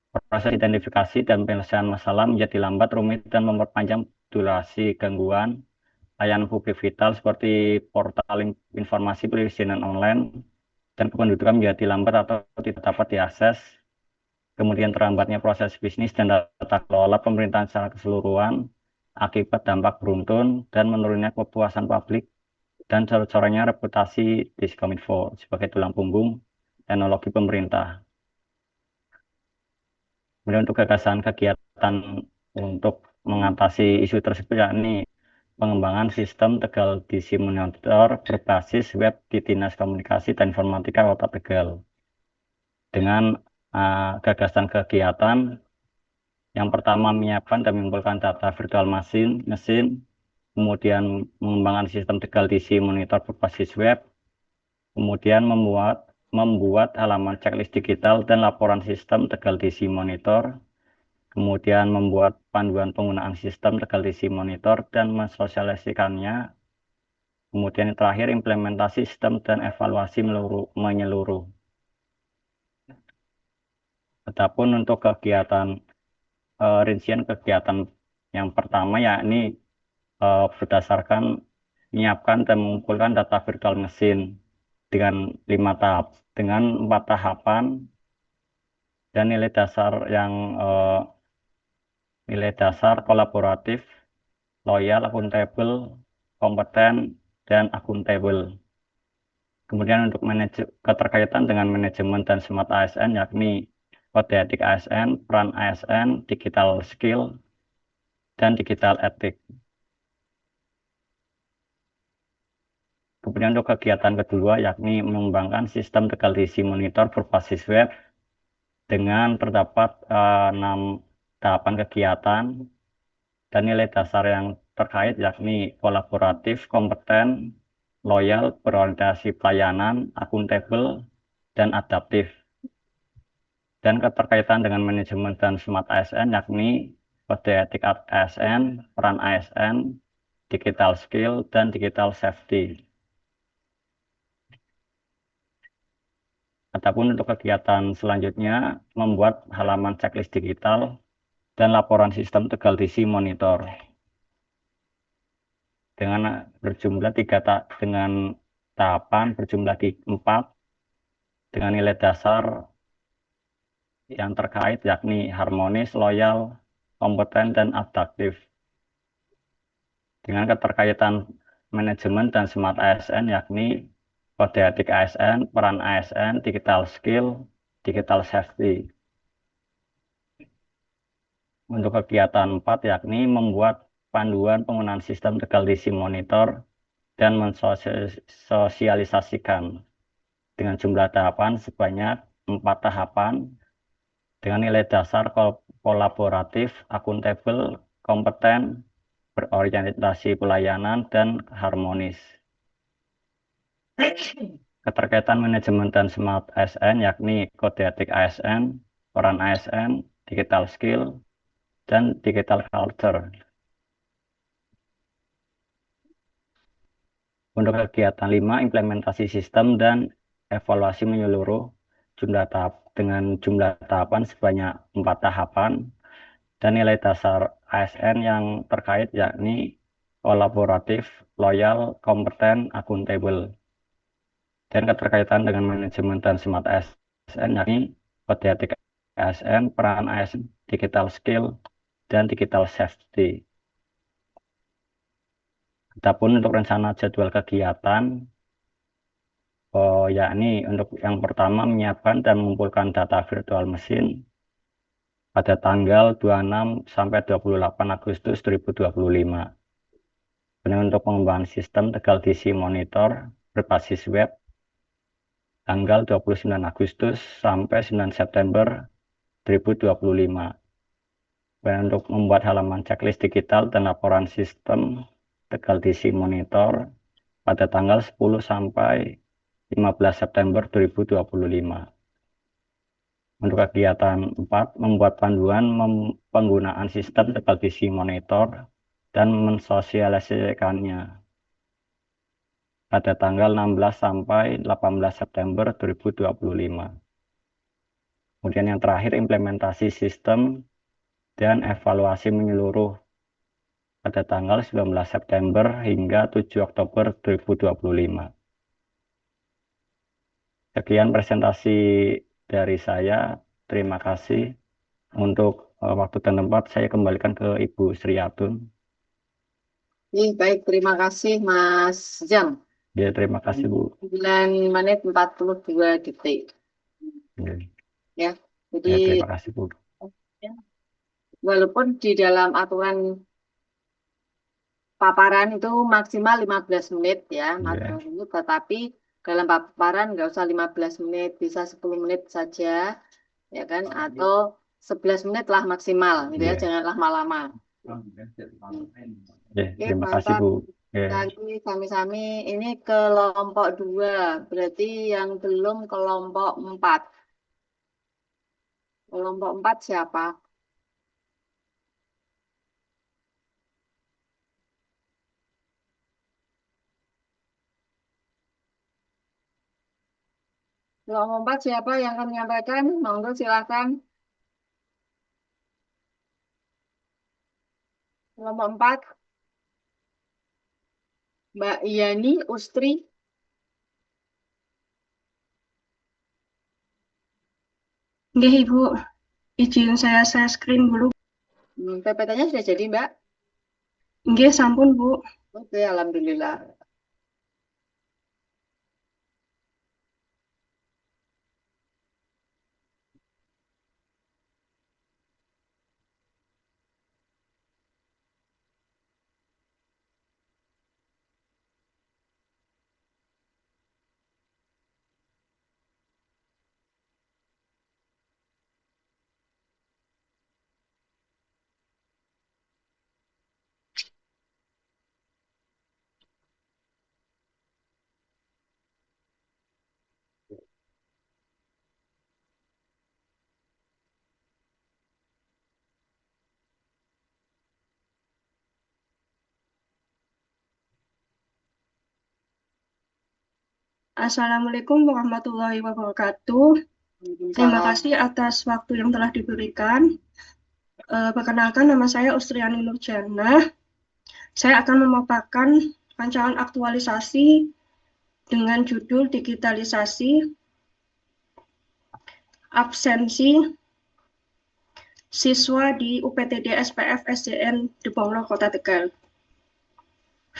proses identifikasi dan penyelesaian masalah menjadi lambat, rumit, dan memperpanjang durasi gangguan layanan publik vital seperti portal informasi perizinan online dan kependudukan menjadi lambat atau tidak dapat diakses. Kemudian terhambatnya proses bisnis dan tata kelola pemerintahan secara keseluruhan akibat dampak beruntun dan menurunnya kepuasan publik dan corornya reputasi Diskominfo sebagai tulang punggung teknologi pemerintah. Kemudian untuk gagasan kegiatan untuk mengatasi isu tersebut yakni pengembangan sistem Tegal DC Monitor berbasis web di Dinas Komunikasi dan Informatika Kota Tegal. Dengan gagasan kegiatan yang pertama menyiapkan dan mengumpulkan data virtual mesin, kemudian mengembangkan sistem Tegal DC Monitor berbasis web, kemudian membuat halaman checklist digital dan laporan sistem Tegal DC Monitor, kemudian membuat panduan penggunaan sistem Tegal DC Monitor dan mensosialisasikannya, kemudian yang terakhir implementasi sistem dan evaluasi menyeluruh. Adapun untuk kegiatan rincian kegiatan yang pertama yakni berdasarkan menyiapkan dan mengumpulkan data virtual mesin dengan 4 tahapan dan nilai dasar kolaboratif, loyal, akuntabel, kompeten, dan akuntabel. Kemudian untuk keterkaitan dengan manajemen dan smart ASN yakni kode etik ASN, peran ASN, digital skill, dan digital etik. Kemudian untuk kegiatan kedua yakni mengembangkan sistem Tegal DC Monitor berbasis web dengan terdapat 6 tahapan kegiatan dan nilai dasar yang terkait yakni kolaboratif, kompeten, loyal, berorientasi pelayanan, akuntabel, dan adaptif. Dan keterkaitan dengan manajemen dan smart ASN yakni kode etik ASN, peran ASN, digital skill, dan digital safety. Adapun untuk kegiatan selanjutnya membuat halaman checklist digital dan laporan sistem Tegal DC Monitor dengan tahapan berjumlah 4 dengan nilai dasar yang terkait yakni harmonis, loyal, kompeten, dan adaptif. Dengan keterkaitan manajemen dan smart ASN yakni kode etik ASN, peran ASN, digital skill, digital safety. Untuk kegiatan 4 yakni membuat panduan penggunaan sistem Tegal DC Monitor dan mensosialisasikan dengan jumlah tahapan sebanyak 4 tahapan dengan nilai dasar kolaboratif, akuntabel, kompeten, berorientasi pelayanan, dan harmonis. Keterkaitan manajemen dan smart ASN yakni kode etik ASN, peran ASN, digital skill, dan digital culture. Untuk kegiatan 5, implementasi sistem dan evaluasi menyeluruh dengan jumlah tahapan sebanyak 4 tahapan dan nilai dasar ASN yang terkait yakni kolaboratif, loyal, kompeten, akuntabel. Dan keterkaitan dengan manajemen dan smart ASN yakni kode etik ASN, peran ASN, digital skill, dan digital safety. Adapun untuk rencana jadwal kegiatan, yakni untuk yang pertama menyiapkan dan mengumpulkan data virtual mesin pada tanggal 26 sampai 28 Agustus 2025. Kemudian untuk pengembangan sistem Tegal DC Monitor berbasis web tanggal 29 Agustus sampai 9 September 2025. Dan untuk membuat halaman checklist digital dan laporan sistem Tegal DC Monitor pada tanggal 10 sampai 15 September 2025. Untuk kegiatan 4, membuat panduan penggunaan sistem Tegal DC Monitor dan mensosialisasikannya pada tanggal 16 sampai 18 September 2025. Kemudian yang terakhir, implementasi sistem dan evaluasi menyeluruh pada tanggal 19 September hingga 7 Oktober 2025. Sekian presentasi dari saya. Terima kasih. Untuk waktu dan tempat saya kembalikan ke Ibu Sriatun. Baik, terima kasih Mas Jam. Ya, terima kasih Bu. 9 menit 42 detik. Ya, jadi terima kasih Bu. Walaupun di dalam aturan paparan itu maksimal 15 menit ya, tetapi dalam paparan nggak usah 15 menit, bisa 10 menit saja, ya kan? Atau 11 menit lah maksimal, gitu ya, jangan lama-lama. Terima kasih Bu. Lagi sami-sami ini kelompok 2, berarti yang belum kelompok 4. Kelompok 4 siapa? Kelompok 4 siapa yang akan menyampaikan? Monggo silakan. Kelompok 4. Mbak Yani Ustri. Nggih, Ibu. Izin saya screen dulu. PPT-nya sudah jadi, Mbak? Nggih, sampun, Bu. Oke, alhamdulillah. Assalamualaikum warahmatullahi wabarakatuh. Terima kasih atas waktu yang telah diberikan. Perkenalkan, nama saya Ustriani Nurjana. Saya akan memaparkan rancangan aktualisasi dengan judul digitalisasi absensi siswa di UPTD SPF SDN Deponglo Kota Tegal.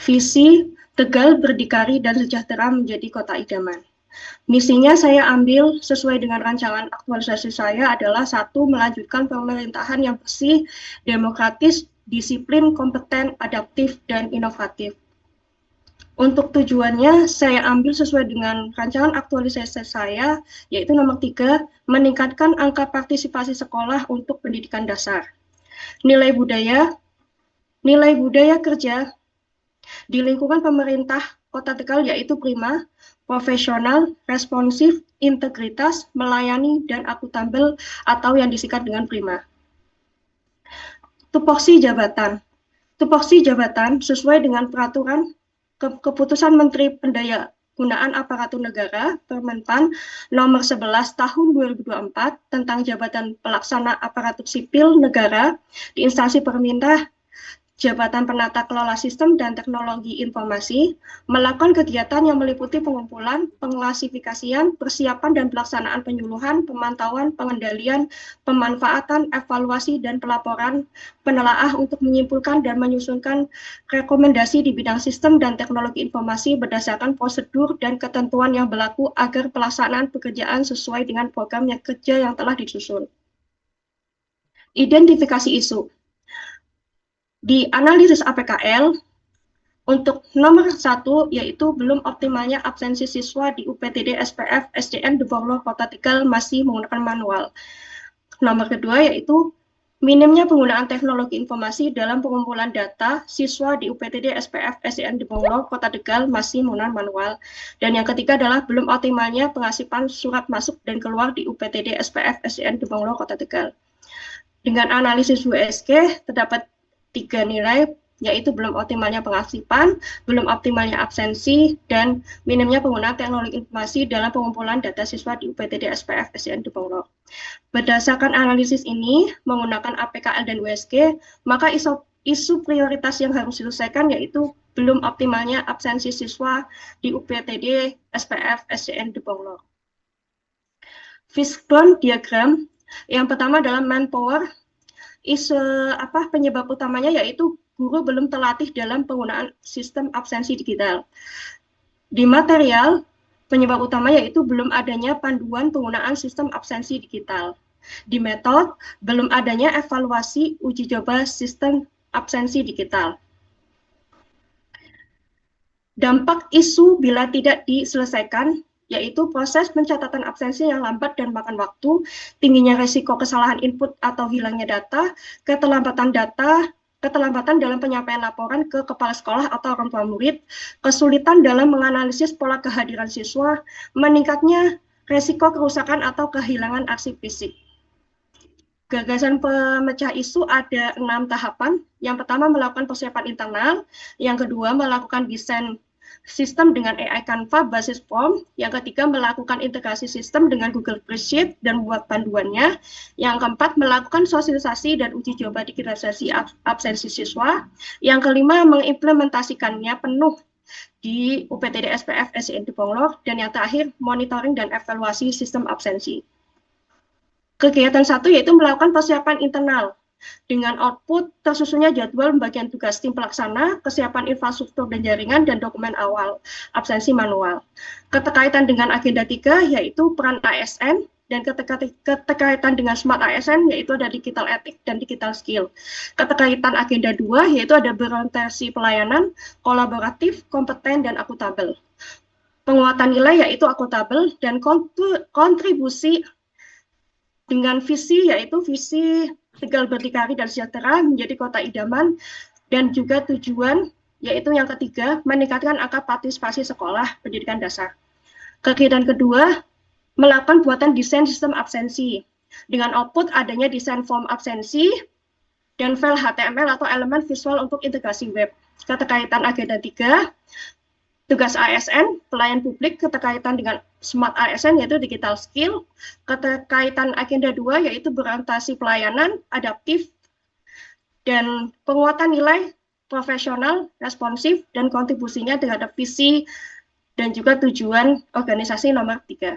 Visi Tegal berdikari dan sejahtera menjadi kota idaman. Misinya saya ambil sesuai dengan rancangan aktualisasi saya adalah 1. Melanjutkan pemerintahan yang bersih, demokratis, disiplin, kompeten, adaptif, dan inovatif. Untuk tujuannya saya ambil sesuai dengan rancangan aktualisasi saya, yaitu nomor 3, meningkatkan angka partisipasi sekolah untuk pendidikan dasar. Nilai budaya kerja di lingkungan pemerintah Kota Tegal yaitu prima, profesional, responsif, integritas, melayani, dan akuntabel atau yang disingkat dengan prima. Tupoksi jabatan sesuai dengan peraturan keputusan Menteri Pendayagunaan Aparatur Negara Permenpan nomor 11 tahun 2024 tentang jabatan pelaksana aparatur sipil negara di instansi pemerintah, Jabatan Penata Kelola Sistem dan Teknologi Informasi, melakukan kegiatan yang meliputi pengumpulan, pengklasifikasian, persiapan dan pelaksanaan penyuluhan, pemantauan, pengendalian, pemanfaatan, evaluasi, dan pelaporan penelaah untuk menyimpulkan dan menyusunkan rekomendasi di bidang sistem dan teknologi informasi berdasarkan prosedur dan ketentuan yang berlaku agar pelaksanaan pekerjaan sesuai dengan program kerja yang telah disusun. Identifikasi isu. Di analisis APKL, Untuk nomor 1, yaitu belum optimalnya absensi siswa di UPTD SPF SDN di Borlo Kota Tegal masih menggunakan manual. Nomor kedua, yaitu minimnya penggunaan teknologi informasi dalam pengumpulan data siswa di UPTD SPF SDN di Borlo Kota Tegal masih menggunakan manual. Dan yang ketiga adalah belum optimalnya pengasipan surat masuk dan keluar di UPTD SPF SDN di Borlo Kota Tegal. Dengan analisis USG terdapat 3 nilai, yaitu belum optimalnya pengasipan, belum optimalnya absensi, dan minimnya penggunaan teknologi informasi dalam pengumpulan data siswa di UPTD SPF SDN di Borlo. Berdasarkan analisis ini, menggunakan APKL dan USG, maka isu prioritas yang harus diselesaikan yaitu belum optimalnya absensi siswa di UPTD SPF SDN di Borlo. Fishbone diagram, yang pertama adalah manpower. Penyebab utamanya yaitu guru belum terlatih dalam penggunaan sistem absensi digital. Di material, penyebab utama yaitu belum adanya panduan penggunaan sistem absensi digital. Di metode, belum adanya evaluasi uji coba sistem absensi digital. Dampak isu bila tidak diselesaikan yaitu proses pencatatan absensi yang lambat dan makan waktu, tingginya risiko kesalahan input atau hilangnya data, keterlambatan dalam penyampaian laporan ke kepala sekolah atau orang tua murid, kesulitan dalam menganalisis pola kehadiran siswa, meningkatnya risiko kerusakan atau kehilangan arsip fisik. Gagasan pemecah isu ada 6 tahapan. Yang pertama melakukan persiapan internal, yang kedua melakukan desain sistem dengan AI Canva basis form, yang ketiga melakukan integrasi sistem dengan Google Spreadsheet dan buat panduannya, yang keempat melakukan sosialisasi dan uji coba digitalisasi absensi siswa, yang kelima mengimplementasikannya penuh di UPTD SPF SDN di Borlo, dan yang terakhir monitoring dan evaluasi sistem absensi. Kegiatan 1 yaitu melakukan persiapan internal. Dengan output tersusunnya jadwal pembagian tugas tim pelaksana, kesiapan infrastruktur dan jaringan, dan dokumen awal absensi manual. Keterkaitan dengan agenda 3 yaitu peran ASN, dan keterkaitan dengan smart ASN yaitu ada digital ethic dan digital skill. Keterkaitan agenda 2 yaitu ada berorientasi pelayanan, kolaboratif, kompeten, dan akuntabel. Penguatan nilai yaitu akuntabel, dan kontribusi dengan visi yaitu visi Tegal berdikari dan sejahtera menjadi kota idaman, dan juga tujuan yaitu yang ketiga meningkatkan angka partisipasi sekolah pendidikan dasar. Kegiatan kedua melakukan buatan desain sistem absensi dengan output adanya desain form absensi dan file HTML atau elemen visual untuk integrasi web. Keterkaitan agenda 3 tugas ASN, pelayan publik, keterkaitan dengan smart ASN yaitu digital skill, keterkaitan agenda 2 yaitu berorientasi pelayanan, adaptif, dan penguatan nilai profesional, responsif, dan kontribusinya terhadap visi dan juga tujuan organisasi nomor 3.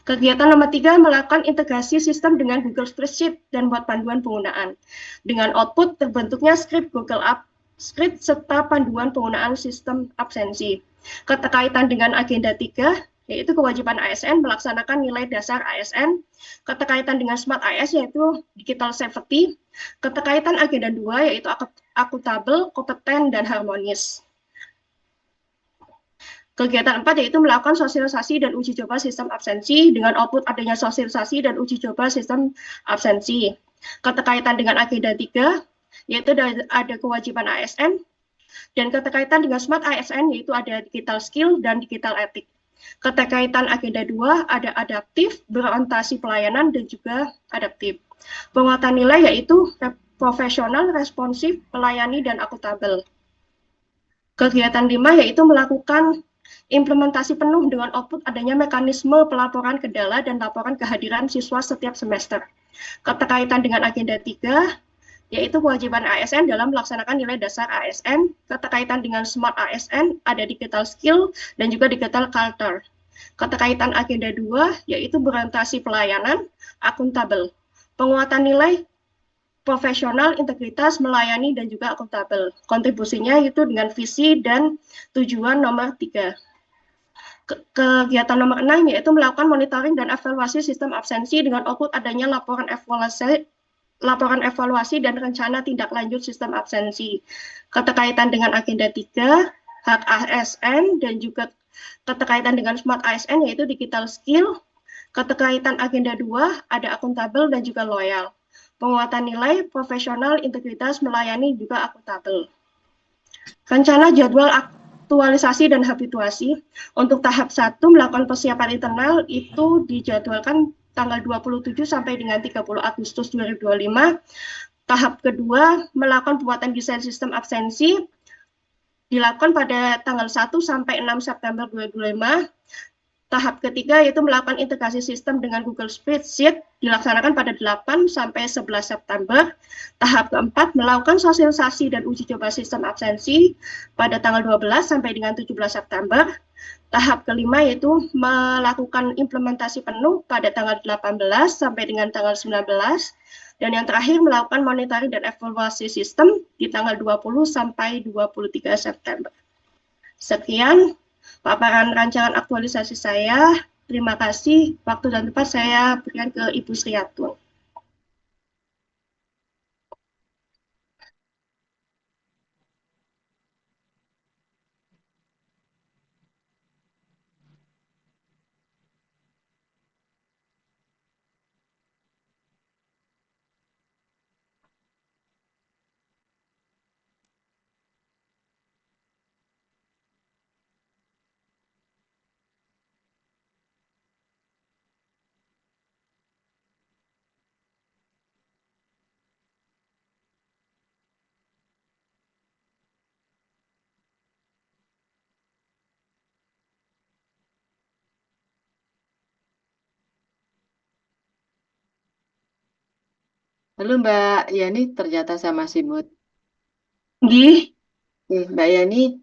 Kegiatan nomor 3 melakukan integrasi sistem dengan Google Spreadsheet dan buat panduan penggunaan. Dengan output terbentuknya script Google Apps, script serta panduan penggunaan sistem absensi. Keterkaitan dengan agenda 3 yaitu kewajiban ASN melaksanakan nilai dasar ASN, keterkaitan dengan smart AS yaitu digital safety, keterkaitan agenda 2 yaitu akuntabel, kompeten, dan harmonis. Kegiatan 4 yaitu melakukan sosialisasi dan uji coba sistem absensi dengan output adanya sosialisasi dan uji coba sistem absensi. Keterkaitan dengan agenda 3 yaitu ada kewajiban ASN, dan keterkaitan dengan smart ASN yaitu ada digital skill dan digital ethic. Keterkaitan agenda 2 ada adaptif, berorientasi pelayanan, dan juga adaptif. Penguatan nilai yaitu profesional, responsif, melayani, dan akuntabel. Kegiatan 5 yaitu melakukan implementasi penuh dengan output adanya mekanisme pelaporan kendala dan laporan kehadiran siswa setiap semester. Keterkaitan dengan agenda 3 yaitu kewajiban ASN dalam melaksanakan nilai dasar ASN, keterkaitan dengan smart ASN, ada digital skill, dan juga digital culture. Keterkaitan agenda 2 yaitu berorientasi pelayanan, akuntabel. Penguatan nilai profesional, integritas, melayani, dan juga akuntabel. Kontribusinya itu dengan visi dan tujuan nomor 3. Kegiatan nomor 6 yaitu melakukan monitoring dan evaluasi sistem absensi dengan output adanya laporan evaluasi laporan evaluasi dan rencana tindak lanjut sistem absensi. Keterkaitan dengan agenda 3, hak ASN, dan juga keterkaitan dengan smart ASN yaitu digital skill. Keterkaitan agenda 2 ada akuntabel dan juga loyal. Penguatan nilai, profesional, integritas, melayani juga akuntabel. Rencana jadwal aktualisasi dan habituasi. Untuk tahap 1 melakukan persiapan internal itu dijadwalkan tanggal 27 sampai dengan 30 Agustus 2025. Tahap kedua melakukan pembuatan desain sistem absensi dilakukan pada tanggal 1 sampai 6 September 2025. Tahap ketiga yaitu melakukan integrasi sistem dengan Google Spreadsheet dilaksanakan pada 8 sampai 11 September. Tahap keempat melakukan sosialisasi dan uji coba sistem absensi pada tanggal 12 sampai dengan 17 September. Tahap kelima yaitu melakukan implementasi penuh pada tanggal 18 sampai dengan tanggal 19. Dan yang terakhir melakukan monitoring dan evaluasi sistem di tanggal 20 sampai 23 September. Sekian paparan rancangan aktualisasi saya. Terima kasih. Waktu dan tempat saya berikan ke Ibu Sriatun. Halo Mbak Yani, ternyata sama Simut. Nggih, Mbak Yani,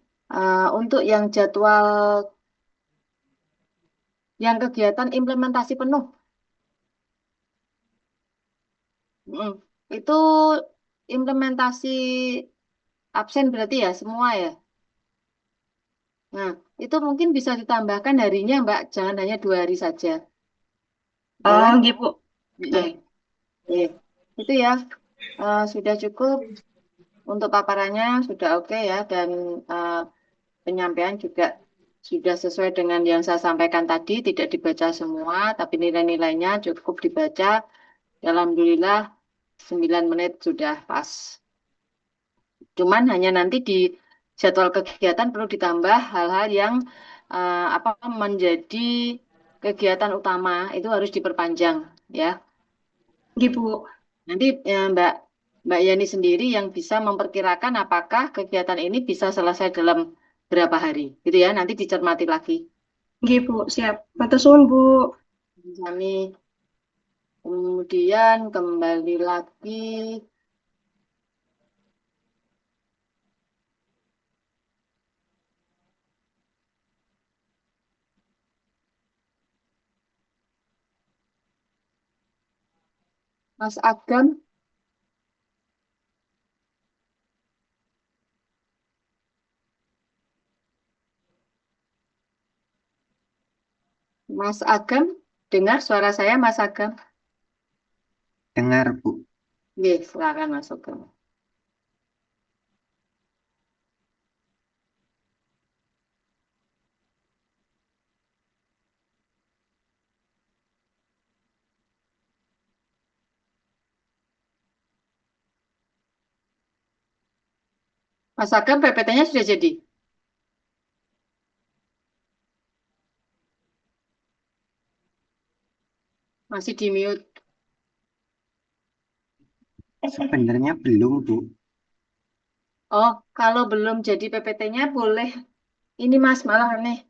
untuk yang jadwal, yang kegiatan implementasi penuh, itu implementasi absen berarti ya semua ya. Nah, itu mungkin bisa ditambahkan harinya Mbak, jangan hanya 2 hari saja. oh Boleh? nggih Bu. Nah, itu ya, sudah cukup untuk paparannya, sudah oke ya, dan penyampaian juga sudah sesuai dengan yang saya sampaikan tadi, tidak dibaca semua, tapi nilai-nilainya cukup dibaca. Alhamdulillah 9 menit sudah pas. Cuman hanya nanti di jadwal kegiatan perlu ditambah hal-hal yang apa menjadi kegiatan utama itu harus diperpanjang ya. Nggih Bu. Nanti Mbak Yani sendiri yang bisa memperkirakan apakah kegiatan ini bisa selesai dalam berapa hari, gitu ya. Nanti dicermati lagi. Nggih Bu, siap. Matur suwun Bu. Kami kemudian kembali lagi Mas Agam. Mas Agam, dengar suara saya Mas Agam? Dengar, Bu. Oke, silakan Mas Agam. Mas Agam, PPT-nya sudah jadi? Masih di mute. Sebenarnya belum, Bu. Oh, kalau belum jadi PPT-nya boleh. Ini Mas, malah nih,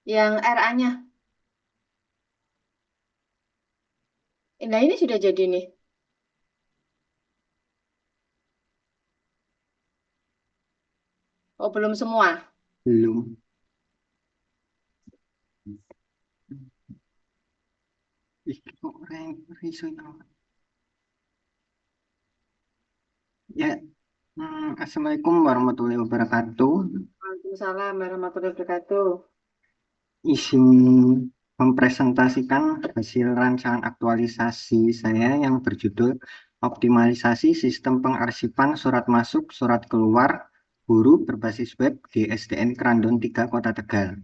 yang RA-nya. Nah, ini sudah jadi nih. Oh, belum semua. Belum. Ih, kok iso itu? Ya, Assalamualaikum warahmatullahi wabarakatuh. Waalaikumsalam warahmatullahi wabarakatuh. Izin mempresentasikan hasil rancangan aktualisasi saya yang berjudul optimalisasi sistem pengarsipan surat masuk, surat keluar guru berbasis web di SDN Krandon 3 Kota Tegal.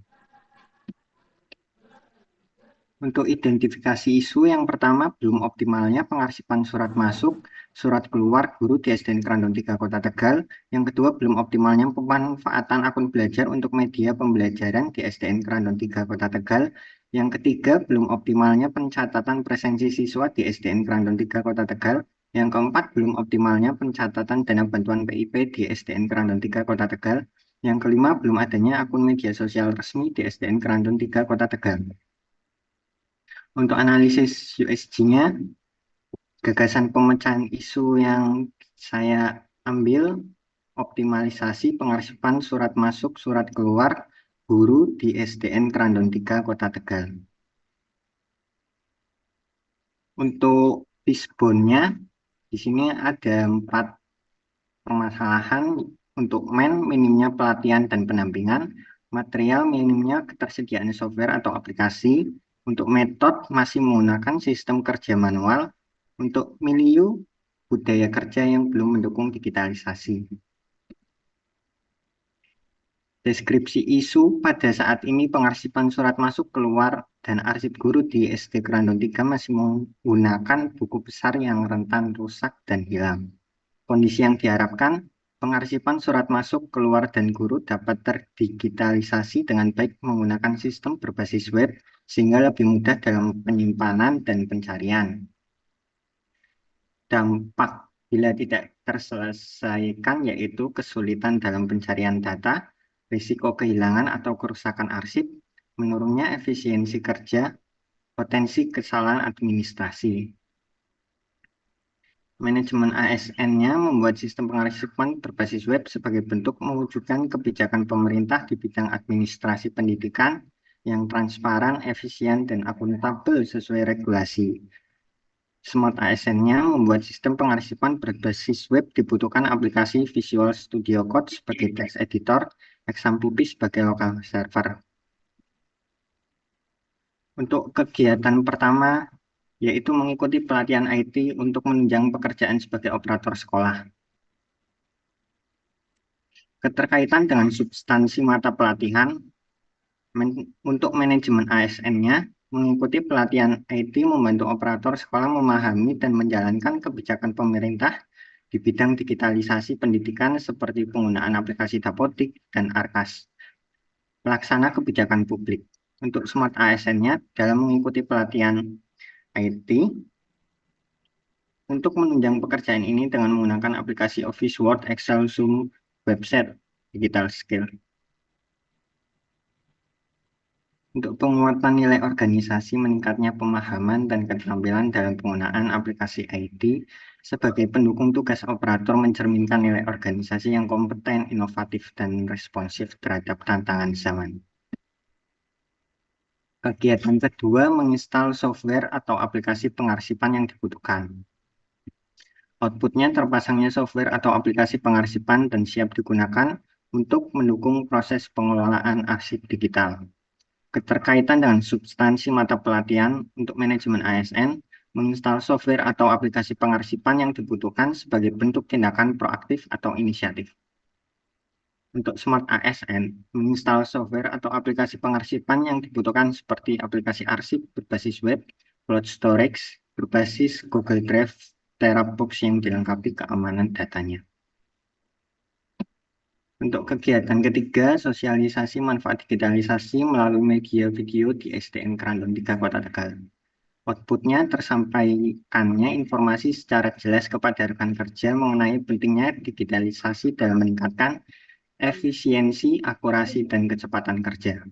Untuk identifikasi isu yang pertama, belum optimalnya pengarsipan surat masuk, surat keluar guru di SDN Krandon 3 Kota Tegal. Yang kedua, belum optimalnya pemanfaatan akun belajar untuk media pembelajaran di SDN Krandon 3 Kota Tegal. Yang ketiga, belum optimalnya pencatatan presensi siswa di SDN Krandon 3 Kota Tegal. Yang keempat, belum optimalnya pencatatan dana bantuan PIP di SDN Krandon 3 Kota Tegal. Yang kelima, belum adanya akun media sosial resmi di SDN Krandon 3 Kota Tegal. Untuk analisis USG-nya, gagasan pemecahan isu yang saya ambil, optimalisasi pengarsipan surat masuk, surat keluar guru di SDN Krandon 3 Kota Tegal. Untuk fishbone-nya, di sini ada 4 permasalahan. Untuk minimnya pelatihan dan pendampingan, material minimnya ketersediaan software atau aplikasi. Untuk metode masih menggunakan sistem kerja manual. Untuk milieu budaya kerja yang belum mendukung digitalisasi. Deskripsi isu pada saat ini pengarsipan surat masuk, keluar, dan arsip guru di SD Krandon 3 masih menggunakan buku besar yang rentan rusak dan hilang. Kondisi yang diharapkan, pengarsipan surat masuk, keluar, dan guru dapat terdigitalisasi dengan baik menggunakan sistem berbasis web sehingga lebih mudah dalam penyimpanan dan pencarian. Dampak bila tidak terselesaikan yaitu kesulitan dalam pencarian data, risiko kehilangan atau kerusakan arsip, menurunnya efisiensi kerja, potensi kesalahan administrasi. Manajemen ASN-nya membuat sistem pengarsipan berbasis web sebagai bentuk mewujudkan kebijakan pemerintah di bidang administrasi pendidikan yang transparan, efisien, dan akuntabel sesuai regulasi. Smart ASN-nya membuat sistem pengarsipan berbasis web dibutuhkan aplikasi Visual Studio Code sebagai text editor, XAMPP sebagai local server. Untuk kegiatan pertama, yaitu mengikuti pelatihan IT untuk menunjang pekerjaan sebagai operator sekolah. Keterkaitan dengan substansi mata pelatihan, untuk manajemen ASN-nya, mengikuti pelatihan IT membantu operator sekolah memahami dan menjalankan kebijakan pemerintah di bidang digitalisasi pendidikan seperti penggunaan aplikasi Dapodik dan Arkas. Pelaksana kebijakan publik. Untuk Smart ASN-nya, dalam mengikuti pelatihan IT, untuk menunjang pekerjaan ini dengan menggunakan aplikasi Office, Word, Excel, Zoom, website, digital skill. Untuk penguatan nilai organisasi, meningkatnya pemahaman dan keterampilan dalam penggunaan aplikasi IT sebagai pendukung tugas operator mencerminkan nilai organisasi yang kompeten, inovatif, dan responsif terhadap tantangan zaman. Kegiatan kedua, menginstal software atau aplikasi pengarsipan yang dibutuhkan. Outputnya terpasangnya software atau aplikasi pengarsipan dan siap digunakan untuk mendukung proses pengelolaan arsip digital. Keterkaitan dengan substansi mata pelatihan untuk manajemen ASN, menginstal software atau aplikasi pengarsipan yang dibutuhkan sebagai bentuk tindakan proaktif atau inisiatif. Untuk Smart ASN, menginstal software atau aplikasi pengarsipan yang dibutuhkan seperti aplikasi arsip berbasis web, cloud storage, berbasis Google Drive, Terabox yang dilengkapi keamanan datanya. Untuk kegiatan ketiga, sosialisasi manfaat digitalisasi melalui media video di SDN Krandon 3 Kota Tegal. Outputnya tersampaikannya informasi secara jelas kepada rekan kerja mengenai pentingnya digitalisasi dalam meningkatkan efisiensi, akurasi, dan kecepatan kerja.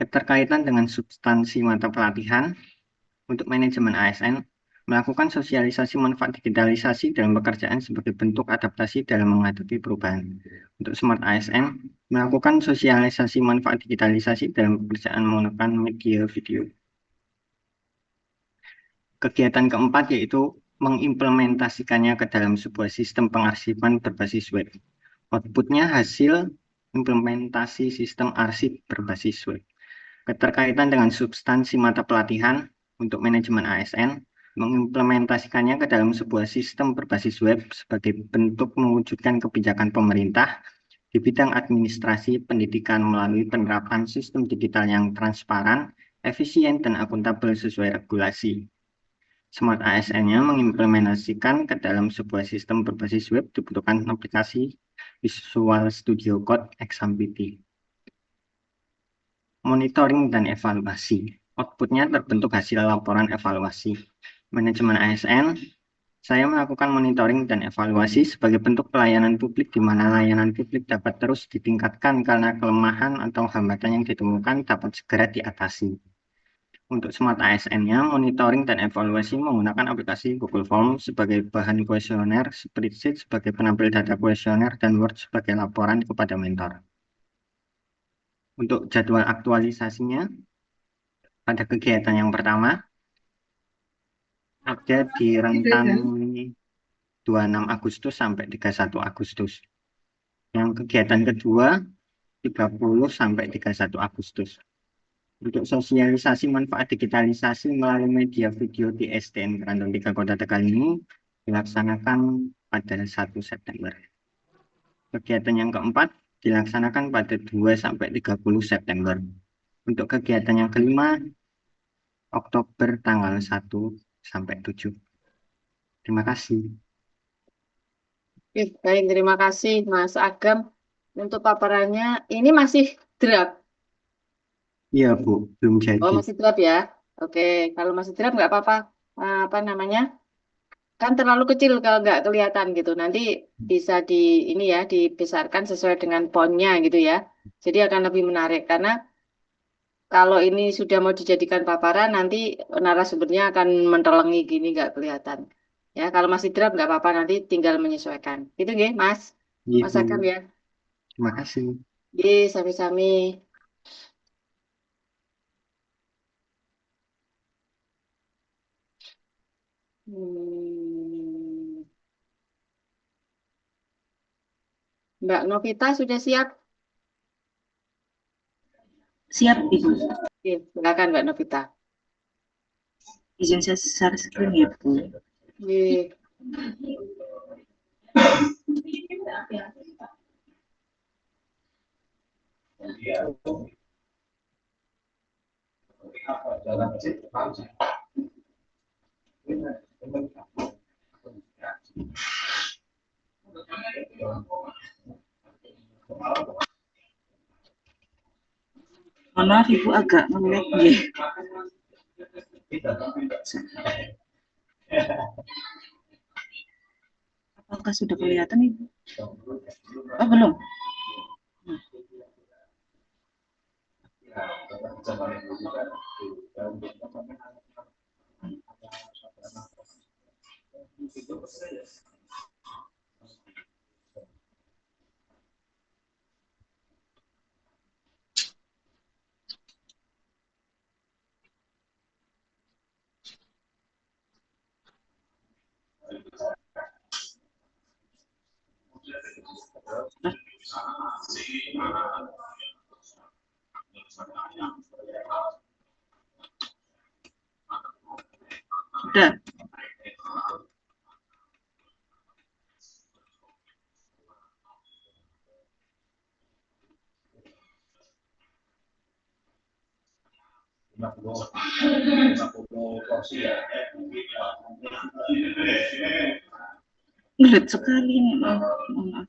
Keterkaitan dengan substansi mata pelatihan untuk manajemen ASN, melakukan sosialisasi manfaat digitalisasi dalam pekerjaan sebagai bentuk adaptasi dalam menghadapi perubahan. Untuk Smart ASN, melakukan sosialisasi manfaat digitalisasi dalam pekerjaan menggunakan media video. Kegiatan keempat yaitu mengimplementasikannya ke dalam sebuah sistem pengarsipan berbasis web. Outputnya hasil implementasi sistem arsip berbasis web. Keterkaitan dengan substansi mata pelatihan untuk manajemen ASN, mengimplementasikannya ke dalam sebuah sistem berbasis web sebagai bentuk mewujudkan kebijakan pemerintah di bidang administrasi pendidikan melalui penerapan sistem digital yang transparan, efisien, dan akuntabel sesuai regulasi. Smart ASN-nya mengimplementasikan ke dalam sebuah sistem berbasis web dibutuhkan aplikasi Visual Studio Code XAMPP. Monitoring dan evaluasi. Outputnya terbentuk hasil laporan evaluasi. Manajemen ASN, saya melakukan monitoring dan evaluasi sebagai bentuk pelayanan publik di mana layanan publik dapat terus ditingkatkan karena kelemahan atau hambatan yang ditemukan dapat segera diatasi. Untuk Smart ASN-nya, monitoring dan evaluasi menggunakan aplikasi Google Form sebagai bahan kuesioner, Spreadsheet sebagai penampil data kuesioner, dan Word sebagai laporan kepada mentor. Untuk jadwal aktualisasinya, pada kegiatan yang pertama, ada di rentang 26 Agustus sampai 31 Agustus. Yang kegiatan kedua, 30 sampai 31 Agustus. Untuk sosialisasi manfaat digitalisasi melalui media video di SDN Kerandong 3 Kota Tegal ini dilaksanakan pada 1 September. Kegiatan yang keempat dilaksanakan pada 2 sampai 30 September. Untuk kegiatan yang kelima, Oktober tanggal 1 sampai 7. Terima kasih. Oke, baik, terima kasih Mas Agam untuk paparannya. Ini masih draft. Iya, Bu, belum Oh, jadi. masih draft ya. Oke, kalau masih draft nggak apa-apa. Apa namanya? Kan terlalu kecil kalau nggak kelihatan gitu. Nanti bisa ini ya dibesarkan sesuai dengan fontnya gitu ya. Jadi akan lebih menarik karena kalau ini sudah mau dijadikan paparan nanti narasumbernya akan mentelengi gini nggak kelihatan. Ya, kalau masih draft nggak apa-apa nanti tinggal menyesuaikan. Gitu nggih, Mas. Iya, Mas Bu. Agam ya. Terima kasih. Nggih, sami-sami. Hmm. Mbak Novita sudah siap? Siap, Ibu. Oke, silakan Mbak Novita. Izin saya share screen ya, Bu. Nggih. Mohon maaf, Ibu agak nge-lag ya. Apakah sudah kelihatan, Ibu? Oh, belum. Sudah. Ngelag sekali ini. Mohon maaf.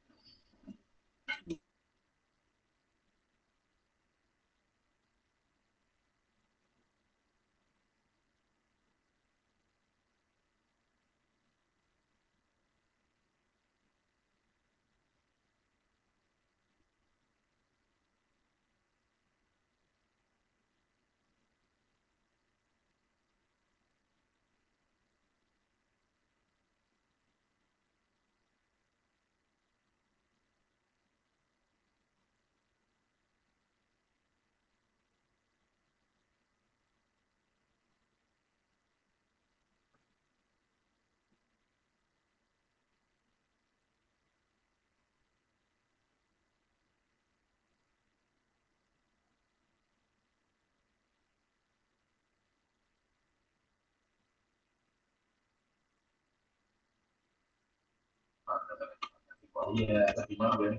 Mohon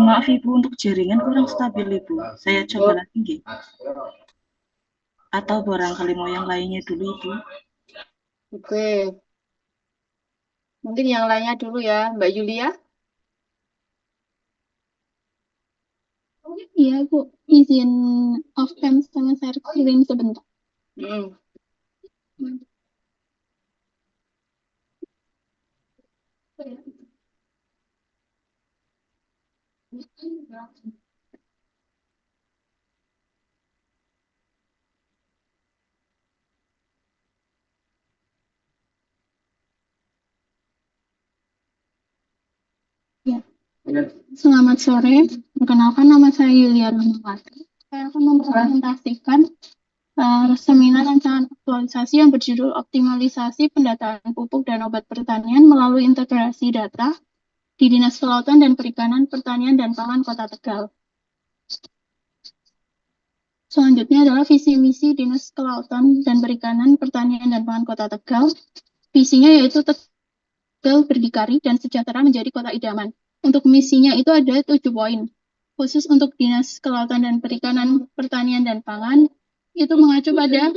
maaf Ibu, untuk jaringan kurang stabil Ibu. Saya coba lagi nggih. Atau barangkali mau yang lainnya dulu Ibu. Oke, mungkin yang lainnya dulu ya, Mbak Yulia. Iya, Bu. Izin off cam sama share screen sebentar. Hmm. Ya. Selamat sore. Perkenalkan, nama saya Yulia Rahmawati. Saya akan mempresentasikan seminar rancangan aktualisasi yang berjudul Optimalisasi Pendataan Pupuk dan Obat Pertanian melalui Integrasi Data di Dinas Kelautan dan Perikanan, Pertanian dan Pangan Kota Tegal. Selanjutnya adalah visi misi Dinas Kelautan dan Perikanan, Pertanian dan Pangan Kota Tegal. Visinya yaitu Tegal berdikari dan sejahtera menjadi kota idaman. Untuk misinya itu ada 7 poin. Khusus untuk Dinas Kelautan dan Perikanan, Pertanian dan Pangan, itu mengacu pada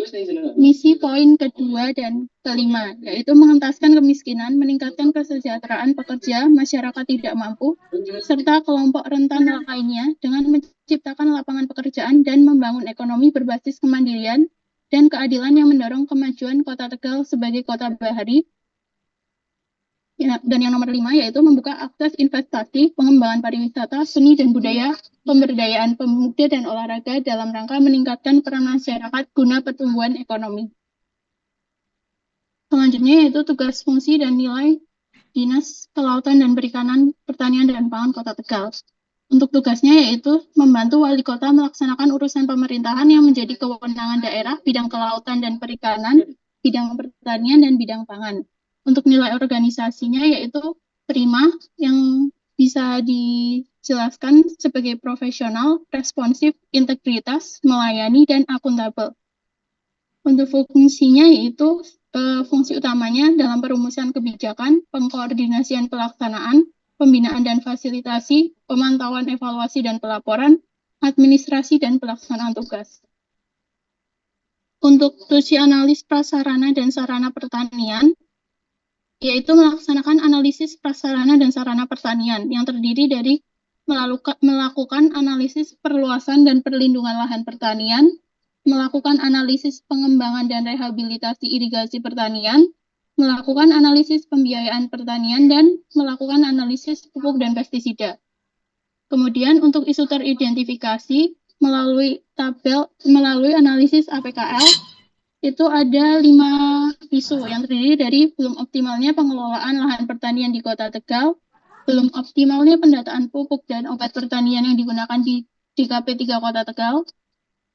misi poin kedua dan kelima, yaitu mengentaskan kemiskinan, meningkatkan kesejahteraan pekerja, masyarakat tidak mampu, serta kelompok rentan lainnya dengan menciptakan lapangan pekerjaan dan membangun ekonomi berbasis kemandirian dan keadilan yang mendorong kemajuan Kota Tegal sebagai kota bahari. Dan yang nomor 5 yaitu membuka akses investasi, pengembangan pariwisata, seni dan budaya, pemberdayaan pemuda dan olahraga dalam rangka meningkatkan peran masyarakat guna pertumbuhan ekonomi. Selanjutnya yaitu tugas, fungsi, dan nilai Dinas Kelautan dan Perikanan, Pertanian dan Pangan Kota Tegal. Untuk tugasnya yaitu membantu wali kota melaksanakan urusan pemerintahan yang menjadi kewenangan daerah, bidang kelautan dan perikanan, bidang pertanian, dan bidang pangan. Untuk nilai organisasinya yaitu prima yang bisa dijelaskan sebagai profesional, responsif, integritas, melayani, dan akuntabel. Untuk fungsinya yaitu fungsi utamanya dalam perumusan kebijakan, pengkoordinasian pelaksanaan, pembinaan dan fasilitasi, pemantauan evaluasi dan pelaporan, administrasi dan pelaksanaan tugas. Untuk fungsi analis prasarana dan sarana pertanian, yaitu melaksanakan analisis prasarana dan sarana pertanian yang terdiri dari melakukan analisis perluasan dan perlindungan lahan pertanian, melakukan analisis pengembangan dan rehabilitasi irigasi pertanian, melakukan analisis pembiayaan pertanian, dan melakukan analisis pupuk dan pestisida. Kemudian untuk isu teridentifikasi melalui analisis APKL, itu ada 5 isu yang terdiri dari belum optimalnya pengelolaan lahan pertanian di Kota Tegal, belum optimalnya pendataan pupuk dan obat pertanian yang digunakan di DKP 3 Kota Tegal.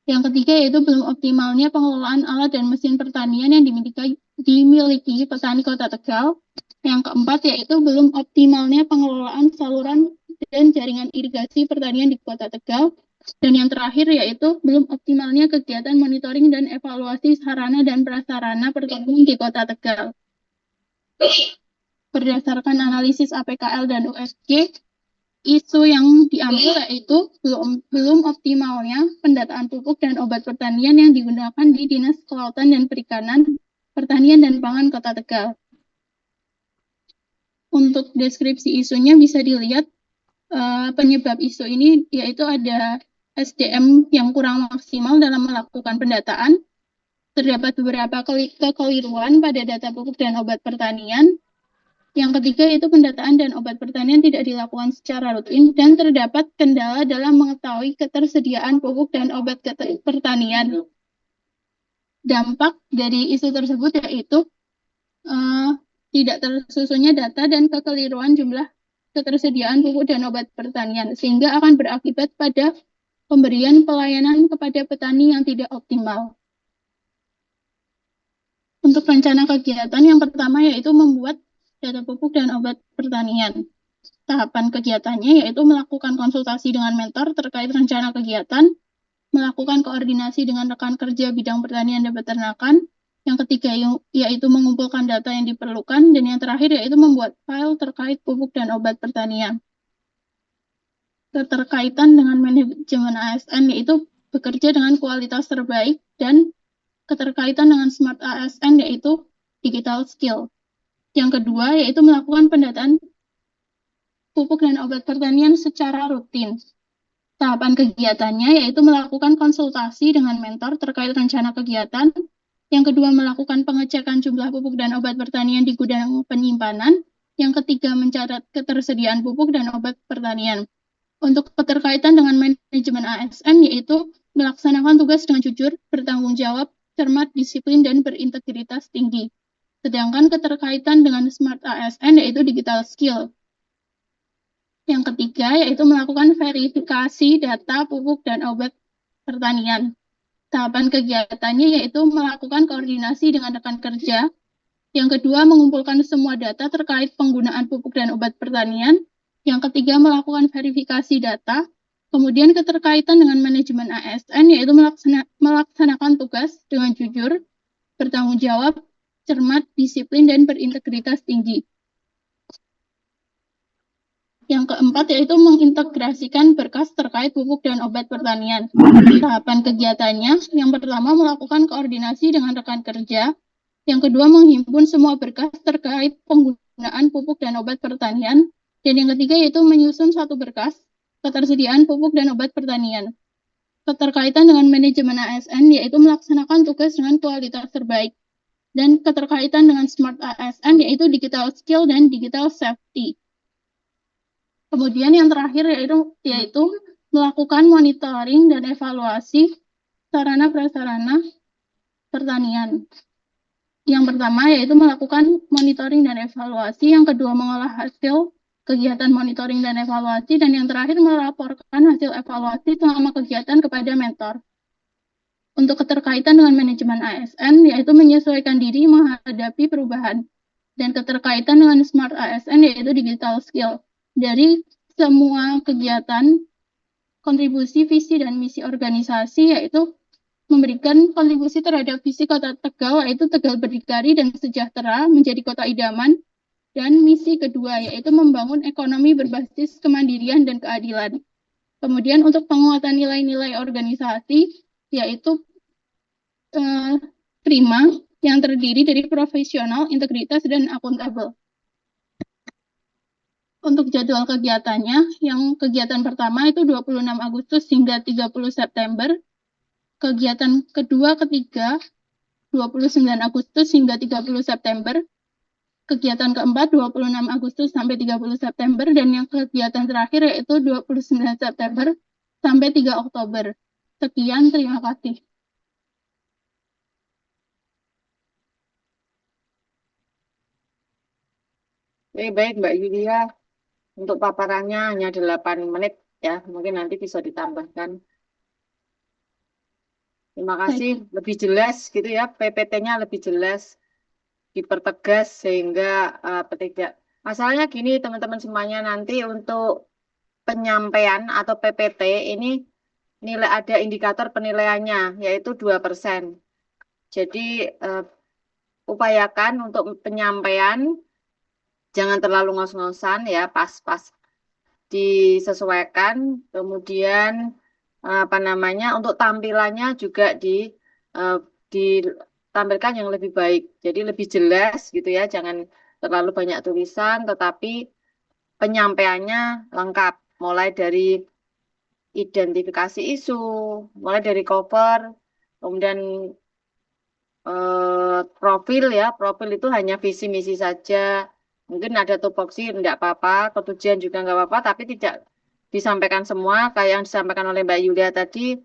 Yang ketiga yaitu belum optimalnya pengelolaan alat dan mesin pertanian yang dimiliki petani Kota Tegal. Yang keempat yaitu belum optimalnya pengelolaan saluran dan jaringan irigasi pertanian di Kota Tegal. Dan yang terakhir yaitu belum optimalnya kegiatan monitoring dan evaluasi sarana dan prasarana pertanian di Kota Tegal. Berdasarkan analisis APKL dan USG, isu yang diambil yaitu belum optimalnya pendataan pupuk dan obat pertanian yang digunakan di Dinas Kelautan dan Perikanan, Pertanian dan Pangan Kota Tegal. Untuk deskripsi isunya bisa dilihat penyebab isu ini yaitu ada SDM yang kurang maksimal dalam melakukan pendataan, terdapat beberapa kekeliruan pada data pupuk dan obat pertanian. Yang ketiga yaitu pendataan dan obat pertanian tidak dilakukan secara rutin dan terdapat kendala dalam mengetahui ketersediaan pupuk dan obat pertanian. Dampak dari isu tersebut yaitu tidak tersusunnya data dan kekeliruan jumlah ketersediaan pupuk dan obat pertanian, sehingga akan berakibat pada pemberian pelayanan kepada petani yang tidak optimal. Untuk rencana kegiatan yang pertama yaitu membuat data pupuk dan obat pertanian. Tahapan kegiatannya yaitu melakukan konsultasi dengan mentor terkait rencana kegiatan, melakukan koordinasi dengan rekan kerja bidang pertanian dan peternakan. Yang ketiga yaitu mengumpulkan data yang diperlukan, dan yang terakhir yaitu membuat file terkait pupuk dan obat pertanian. Keterkaitan dengan manajemen ASN yaitu bekerja dengan kualitas terbaik, dan keterkaitan dengan Smart ASN yaitu digital skill. Yang kedua yaitu melakukan pendataan pupuk dan obat pertanian secara rutin. Tahapan kegiatannya yaitu melakukan konsultasi dengan mentor terkait rencana kegiatan. Yang kedua, melakukan pengecekan jumlah pupuk dan obat pertanian di gudang penyimpanan. Yang ketiga, mencatat ketersediaan pupuk dan obat pertanian. Untuk keterkaitan dengan manajemen ASN yaitu melaksanakan tugas dengan jujur, bertanggung jawab, cermat, disiplin, dan berintegritas tinggi. Sedangkan keterkaitan dengan Smart ASN yaitu digital skill. Yang ketiga yaitu melakukan verifikasi data pupuk dan obat pertanian. Tahapan kegiatannya yaitu melakukan koordinasi dengan rekan kerja. Yang kedua, mengumpulkan semua data terkait penggunaan pupuk dan obat pertanian. Yang ketiga, melakukan verifikasi data. Kemudian keterkaitan dengan manajemen ASN yaitu melaksanakan tugas dengan jujur, bertanggung jawab, cermat, disiplin, dan berintegritas tinggi. Yang keempat yaitu mengintegrasikan berkas terkait pupuk dan obat pertanian. Tahapan kegiatannya, yang pertama melakukan koordinasi dengan rekan kerja, yang kedua menghimpun semua berkas terkait penggunaan pupuk dan obat pertanian, dan yang ketiga yaitu menyusun satu berkas ketersediaan pupuk dan obat pertanian. Keterkaitan dengan manajemen ASN yaitu melaksanakan tugas dengan kualitas terbaik, dan keterkaitan dengan Smart ASN yaitu digital skill dan digital safety. Kemudian yang terakhir yaitu melakukan monitoring dan evaluasi sarana prasarana pertanian. Yang pertama yaitu melakukan monitoring dan evaluasi, yang kedua mengolah hasil kegiatan monitoring dan evaluasi, dan yang terakhir melaporkan hasil evaluasi selama kegiatan kepada mentor. Untuk keterkaitan dengan manajemen ASN yaitu menyesuaikan diri menghadapi perubahan, dan keterkaitan dengan Smart ASN yaitu digital skill. Dari semua kegiatan, kontribusi, visi, dan misi organisasi yaitu memberikan kontribusi terhadap visi Kota Tegal, yaitu Tegal berdikari dan sejahtera menjadi kota idaman, dan misi kedua yaitu membangun ekonomi berbasis kemandirian dan keadilan. Kemudian untuk penguatan nilai-nilai organisasi yaitu prima yang terdiri dari profesional, integritas, dan akuntabel. Untuk jadwal kegiatannya, yang kegiatan pertama itu 26 Agustus hingga 30 September. Kegiatan kedua, ketiga, 29 Agustus hingga 30 September. Kegiatan keempat, 26 Agustus sampai 30 September. Dan yang kegiatan terakhir yaitu 29 September sampai 3 Oktober. Sekian, terima kasih. Baik Mbak Yulia. Untuk paparannya hanya 8 menit ya, mungkin nanti bisa ditambahkan. Terima kasih, lebih jelas gitu ya, PPT-nya lebih jelas, dipertegas sehingga tidak. Masalahnya gini teman-teman semuanya, nanti untuk penyampaian atau PPT ini nilai ada indikator penilaiannya yaitu 2%. Jadi upayakan untuk penyampaian jangan terlalu ngos-ngosan ya, pas-pas disesuaikan. Kemudian apa namanya untuk tampilannya juga ditampilkan yang lebih baik. Jadi lebih jelas gitu ya, jangan terlalu banyak tulisan, tetapi penyampaiannya lengkap. Mulai dari identifikasi isu, mulai dari cover, kemudian profil ya, profil itu hanya visi misi saja. Mungkin ada tupoksi, enggak apa-apa, ketujuan juga enggak apa-apa, tapi tidak disampaikan semua, kayak yang disampaikan oleh Mbak Yulia tadi,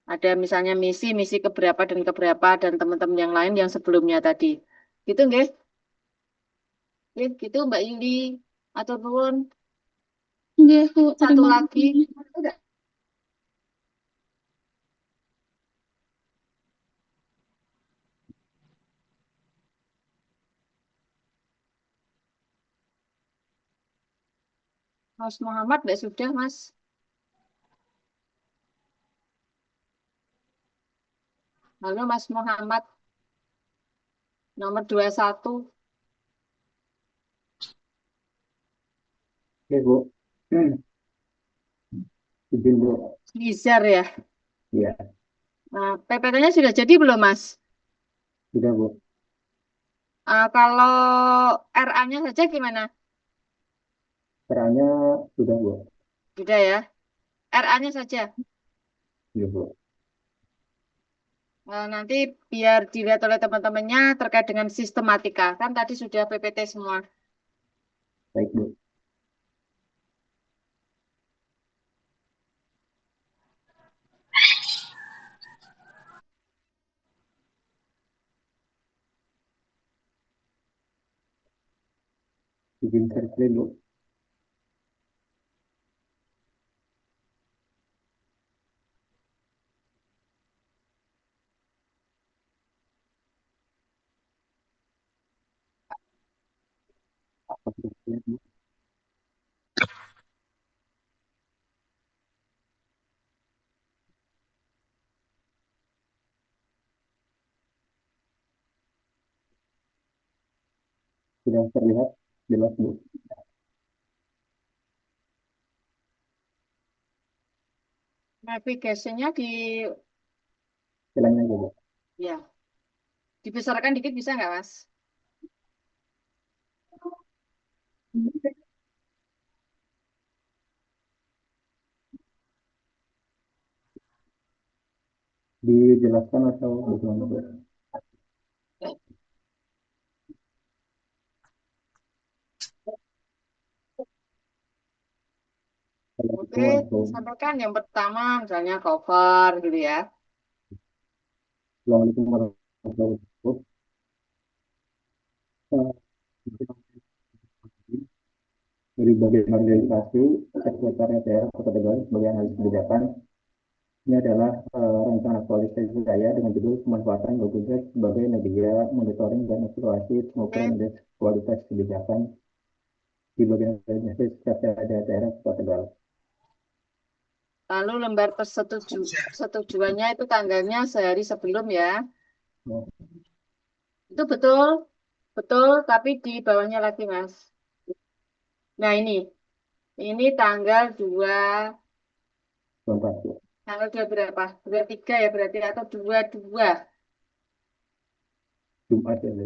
ada misalnya misi keberapa dan teman-teman yang lain yang sebelumnya tadi. Gitu nggih? Gitu Mbak Yuli, atau nuwun. Nggih, Bu, Satu terima lagi. kasih. Mas Muhammad, enggak sudah, Mas? Halo Mas Muhammad, nomor 21. Oke, Bu. Izin, Bu. Nizar ya. Iya, Nah, PPT-nya sudah jadi belum Mas? sudah, Bu. Kalau RA-nya saja gimana? Perannya sudah, Bu. Sudah ya. RA-nya saja. Iya, Bu. Nanti biar dilihat oleh teman-temannya terkait dengan sistematika. Kan tadi sudah PPT semua. Baik, Bu. Izin share screen, Bu. Apa sudah terlihat, Bu? Sudah terlihat jelas, Bu. Navigasinya di Jalannya aja, Bu. ya dibesarkan dikit bisa nggak Mas? Dijelaskan atau bagaimana, Bu? Oke, Assalamualaikum sampaikan yang pertama misalnya cover gitu ya. warahmatullahi wabarakatuh. Dari bagian organisasi sekretariat daerah Kota Tegal sebagai analis kebijakan, ini adalah rencana aktualisasi saya dengan judul pemanfaatan Gojek sebagai media monitoring dan evaluasi pengukuran Oke. indeks kualitas kebijakan di bagian organisasi sekretariat daerah Kota Tegal. Lalu lembar persetujuannya itu tanggalnya sehari sebelum ya. Nah, Itu betul, betul, tapi di bawahnya lagi Mas. Nah ini Keempat, Bu. tanggal 2 berapa? 23 ya berarti atau 22. Jumat ya, Bu.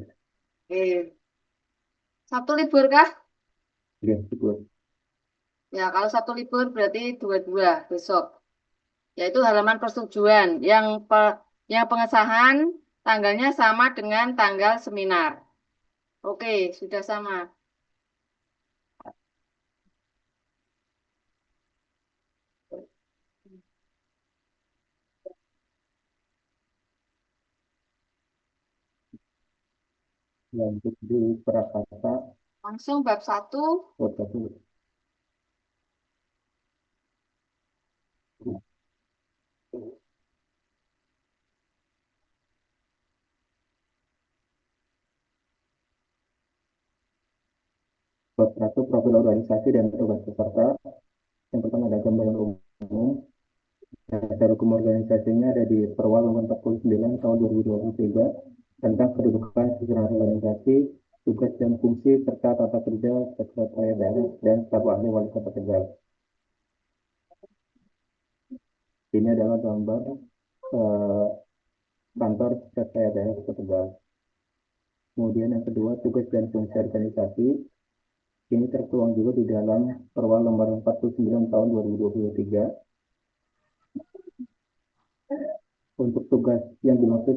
Satu libur kah? Oke, syukur. Ya, kalau satu libur berarti 22 besok. Yaitu halaman persetujuan yang pengesahan tanggalnya sama dengan tanggal seminar. Oke, sudah sama. Lanjut di Prakasa, Langsung bab 1. Kota Tegal. Bab 1 profil organisasi dan tugas peserta. Yang pertama ada gambaran umum. Dasar hukum organisasinya ada di Perwal nomor 49 tahun 2023 tentang kedudukan sejarah organisasi, tugas dan fungsi serta tata kerja sekretariat daerah dan staf ahli wali kota Tegal. Ini adalah gambar eh, kantor sekretariat daerah kota Tegal. Kemudian yang kedua, tugas dan fungsi organisasi. Ini tertuang juga di dalam Perwal nomor 49 tahun 2023. Untuk tugas yang dimaksud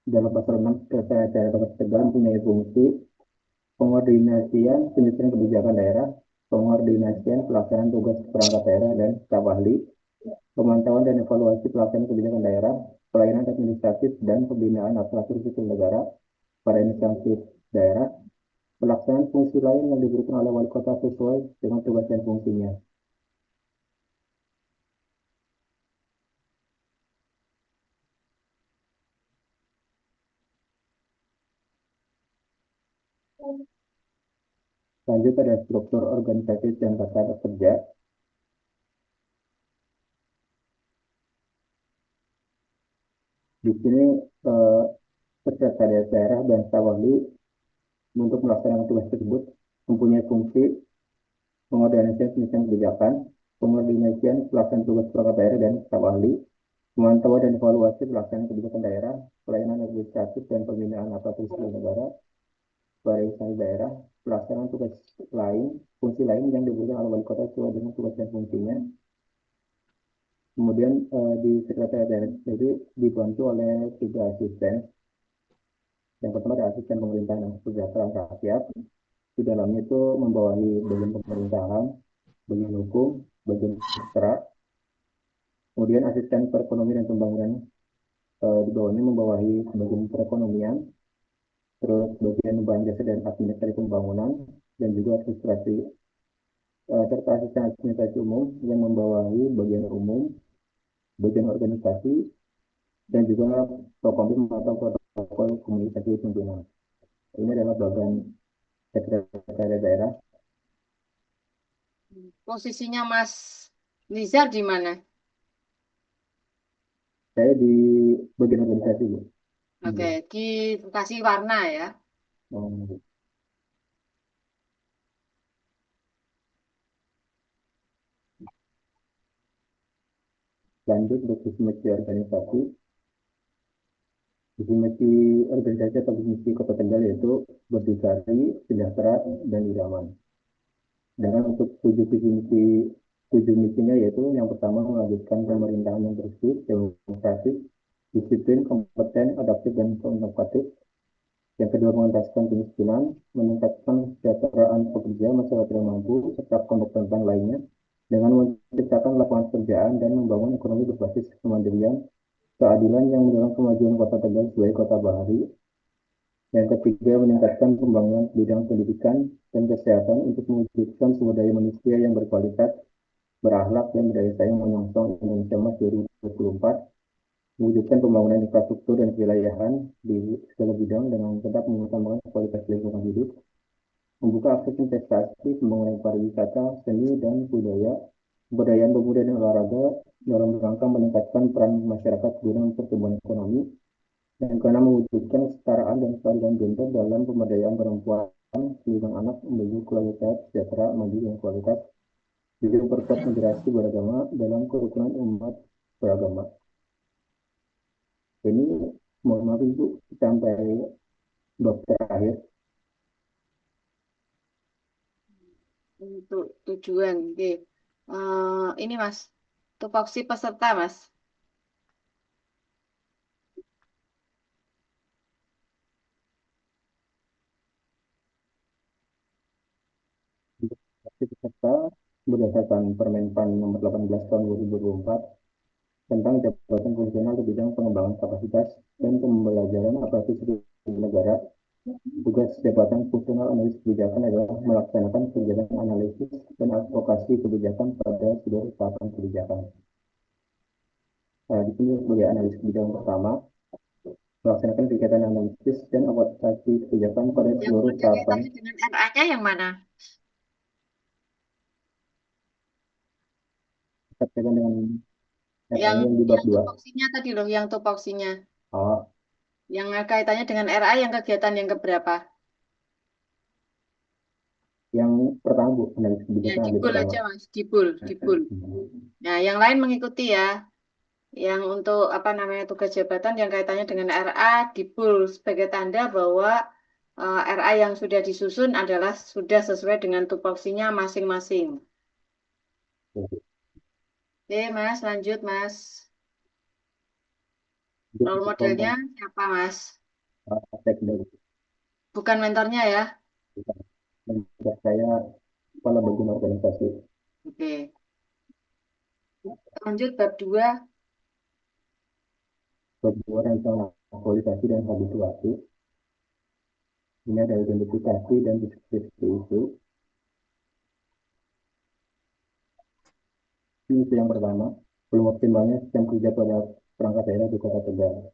dalam pasal 6 sekretariat daerah kota Tegal mempunyai fungsi pengordinasian penyusunan kebijakan daerah, pengordinasian pelaksanaan tugas perangkat daerah dan staf ahli, pemantauan dan evaluasi pelaksanaan kebijakan daerah, pelayanan administratif dan pembinaan aparatur sipil negara pada instansi daerah, pelaksanaan fungsi lain yang diberikan oleh wali kota sesuai dengan tugas dan fungsinya. Lanjut ada struktur organisasi dan tata kerja. Di sini eh, peserta daerah dan staf ahli untuk melaksanakan tugas tersebut mempunyai fungsi mengorganisasi penyusunan kebijakan, pengordinasian pelaksanaan tugas perangkat daerah dan staf ahli, memantau dan evaluasi pelaksanaan kebijakan daerah, pelayanan administratif dan pembinaan aparatur sipil negara, organisasi daerah, pelaksanaan tugas lain, fungsi lain yang diberikan oleh wali kota sesuai dengan tugas dan fungsinya. Kemudian di sekretariat daerah sendiri dibantu oleh 3 asisten. Yang pertama ada asisten pemerintahan dan kesejahteraan rakyat. Di dalamnya itu membawahi bagian pemerintahan, bagian hukum, bagian ekstra. Kemudian asisten perekonomian dan pembangunan di bawahnya membawahi bagian perekonomian, terus bagian bahan jasa dan administrasi pembangunan, dan juga administrasi serta asisten administrasi umum yang membawahi bagian umum, bagian organisasi, dan juga prokompim atau protokol komunikasi pimpinan. Ini adalah bagian sekretariat daerah. Posisinya Mas Nizar di mana? Saya di bagian organisasi, Bu. Oke, dikasih warna ya. Hmm. Lanjut untuk visi misi organisasi. Visi misi organisasi atau visi misi Kota Tegal yaitu berdikari, sejahtera, dan idaman. Dengan untuk 7 misinya yaitu yang pertama melanjutkan pemerintahan yang bersih, demokratis, disiplin, kompeten, adaptif, dan inovatif. Yang kedua mengentaskan kemiskinan, meningkatkan kesejahteraan pekerja, masyarakat yang mampu, serta kompeten lainnya dengan menciptakan lapangan pekerjaan dan membangun ekonomi berbasis kemandirian, keadilan yang mendorong kemajuan Kota Tegal sebagai kota bahari. Yang ketiga, meningkatkan pembangunan bidang pendidikan dan kesehatan untuk mewujudkan sumber daya manusia yang berkualitas, berakhlak, dan berdaya saing menyongsong Indonesia Emas 2024. Mewujudkan pembangunan infrastruktur dan kewilayahan di segala bidang dengan tetap mengutamakan kualitas lingkungan hidup. Membuka akses investasi, pembangunan pariwisata, seni, dan budaya, pemberdayaan pemuda dan olahraga dalam rangka meningkatkan peran masyarakat guna pertumbuhan ekonomi. Yang keenam, mewujudkan kesetaraan dan keadilan gender dalam pemberdayaan perempuan, perlindungan anak, menuju keluarga sehat, sejahtera, mandiri, dan kualitas. Juga memperkuat moderasi beragama dalam kerukunan umat beragama. Ini mohon maaf Ibu sampai bab terakhir. Untuk tujuan, oke. Ini Mas, tupoksi peserta Mas. Peserta berdasarkan Permenpan nomor 18 tahun 2024 tentang jabatan fungsional di bidang pengembangan kapasitas dan pembelajaran aparatur sipil negara. Tugas jabatan fungsional analis kebijakan adalah melaksanakan kegiatan analisis dan advokasi kebijakan pada seluruh tahapan kebijakan. Di sini sebagai analis kebijakan pertama, melaksanakan kegiatan analisis dan advokasi kebijakan pada Yang seluruh tahapan. kaitannya dengan RA-nya yang mana? Terkaitan dengan Yang yang di bab 2. tupoksinya tadi loh, yang tupoksinya. Oh, Yang kaitannya dengan RA yang kegiatan yang keberapa? yang pertama Bu, analis Ya, kebijakan yang dibul pertama. aja Mas, dibul. Nah, yang lain mengikuti ya. Yang untuk apa namanya tugas jabatan yang kaitannya dengan RA dibul sebagai tanda bahwa RA yang sudah disusun adalah sudah sesuai dengan tupoksinya masing-masing. Oke, Mas, lanjut Mas. Role modelnya siapa Mas? Bukan mentornya ya? Mentor saya kepala bagian organisasi. Oke. Lanjut bab 2. Bab 2 rencana aktualisasi dan habituasi. Ini ada identifikasi dan deskripsi isu. Ini isu yang pertama, belum optimalnya sistem kerja pada perangkat daerah di Kota Tegal.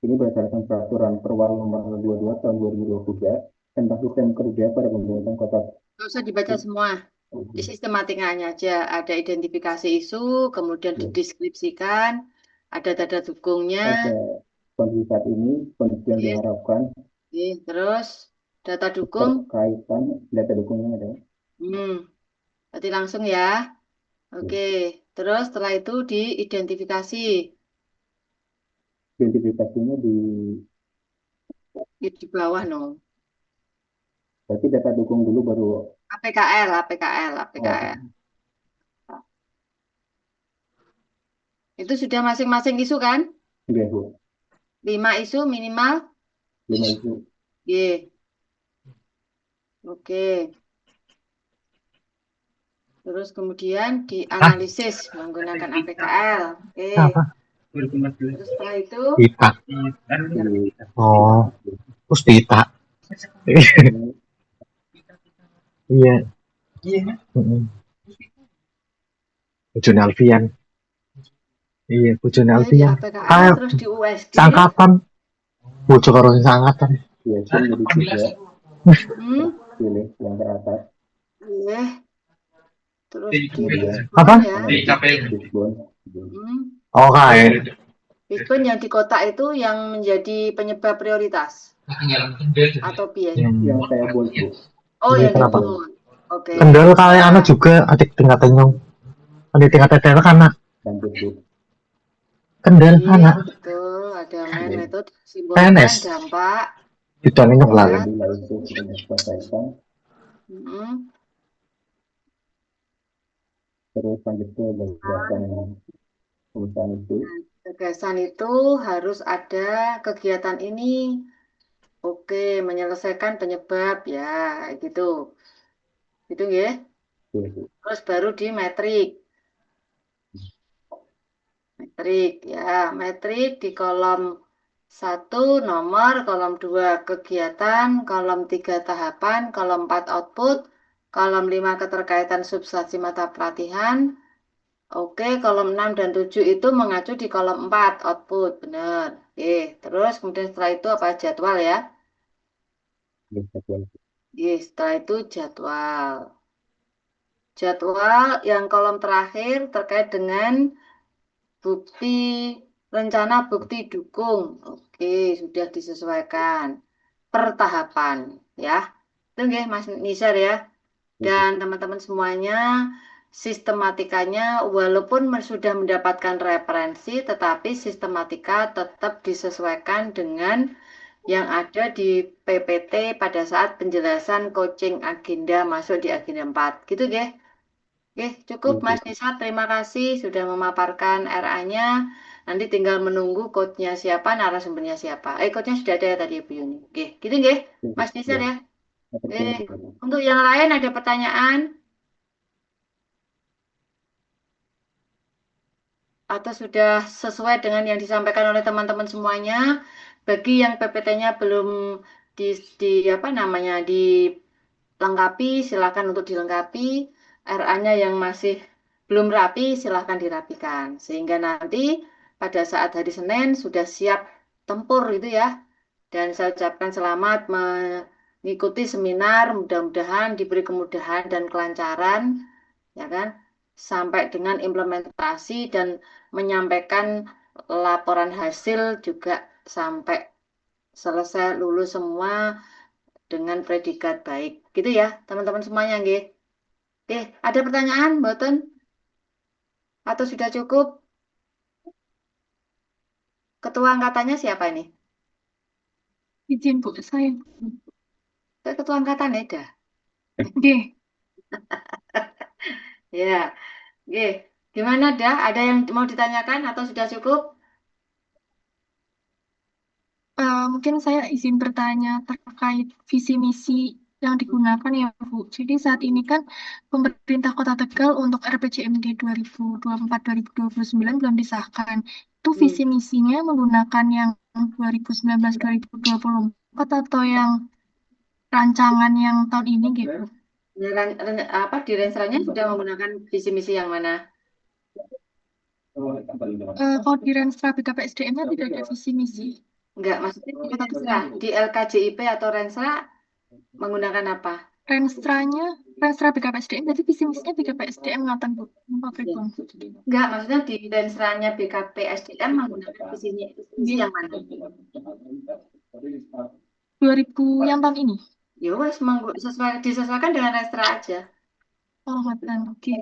Ini berdasarkan peraturan Perwal nomor 22 tahun 2023 tentang sistem kerja pada pemerintahan kota. Nggak usah dibaca semua. Di sistematikanya aja ada identifikasi isu, kemudian Ya. dideskripsikan, ada data dukungnya, Pada kondisi saat ini, kondisi yang Oke. diharapkan, Oke, terus data dukung, keterkaitan data dukungnya ada. berarti langsung ya. Oke, terus setelah itu diidentifikasi Identifikasinya di bawah no. berarti data dukung dulu baru. APKL. Oh, Itu sudah masing-masing isu kan? iya, Bu. 5 isu minimal. 5 isu. Ye. Oke. Terus kemudian dianalisis menggunakan APKL. Oke. Terus setelah itu Dita. Oh, terus Dita. Iya. Bojone Alfian. Iya, bojone di Alfian. APKL Kayak terus di USD. sangkatan. Bojo karo sing sangkatan. Ya, itu menjadi 3. Hmm. Pilih yang teratas. Iya. Terus di Apa? ya. Backbone. Oh, kayak. Backbone yang di kotak itu yang menjadi penyebab prioritas atau piye? Yang saya bold, Bu. Oh, Iya, yang di kenapa? bold. Oke. Kendal kayak anu juga adik tingkatannya. Adik tingkat TTL anak. Lanjut, Bu. Kendal Iya, anak. betul. Ada main metode simbol PNS. dampak. Ditanya nyok lah. Bila itu sudah diselesaikan, terus lanjut ke gagasan perusahaan itu. Gagasan itu harus ada kegiatan ini. Oke, menyelesaikan penyebab ya, gitu. Gitu ya. Terus baru di metrik. Metrik di kolom 1 nomor, kolom 2 kegiatan, kolom 3 tahapan, kolom 4 output, kolom 5 keterkaitan substansi mata pelatihan. Oke, kolom 6 dan 7 itu mengacu di kolom 4 output, benar. Oke, terus kemudian setelah itu apa jadwal ya? Setelah itu jadwal. Jadwal yang kolom terakhir terkait dengan bukti rencana bukti dukung. Oke, sudah disesuaikan per tahapan ya. Itu nggih Mas Nizar ya. Dan teman-teman semuanya sistematikanya walaupun sudah mendapatkan referensi tetapi sistematika tetap disesuaikan dengan yang ada di PPT pada saat penjelasan coaching agenda masuk di agenda 4. Gitu nggih. Oke, cukup Mas Nisa, terima kasih sudah memaparkan RA-nya. Nanti tinggal menunggu coach-nya siapa, narasumbernya siapa. Coach-nya sudah ada ya tadi Bu Yuni. Oke, gitu nggih, Mas Nisa ya. Untuk yang lain ada pertanyaan? Atau sudah sesuai dengan yang disampaikan oleh teman-teman semuanya? Bagi yang PPT-nya belum dilengkapi, silakan untuk dilengkapi. RA-nya yang masih belum rapi, silakan dirapikan. Sehingga nanti pada saat hari Senin sudah siap tempur itu ya. Dan saya ucapkan selamat mengikuti seminar, mudah-mudahan diberi kemudahan dan kelancaran, ya kan? Sampai dengan implementasi dan menyampaikan laporan hasil juga sampai selesai lulus semua dengan predikat baik. Gitu ya, teman-teman semuanya, nggih. Oke, ada pertanyaan, mboten? Atau sudah cukup? Ketua angkatannya siapa ini? Izin Bu, saya. Ketua angkatan Eda. Oke. Ya, oke. Gimana dah? Ada yang mau ditanyakan atau sudah cukup? Mungkin saya izin bertanya terkait visi misi yang digunakan ya Bu. Jadi saat ini kan pemerintah Kota Tegal untuk RPJMD 2024-2029 belum disahkan. Itu visi misinya menggunakan yang 2019-2024 atau yang rancangan yang tahun ini gitu? Di Rensranya sudah menggunakan visi misi yang mana? Kalau di Renstra BKPSDM-nya tidak ada visi misi. Enggak, maksudnya di Kota Tegal. Di LKJIP atau Rensra menggunakan apa? Renstranya Renstra BKPSDM, jadi visi misinya BKPSDM ngaten Bu. Napa pripun? Enggak, maksudnya di Rensranya BKPSDM menggunakan visi yang mana? 2000 yang tahun ini. Ya wes, disesuaikan dengan Renstra aja. Oh, ngaten. Oke.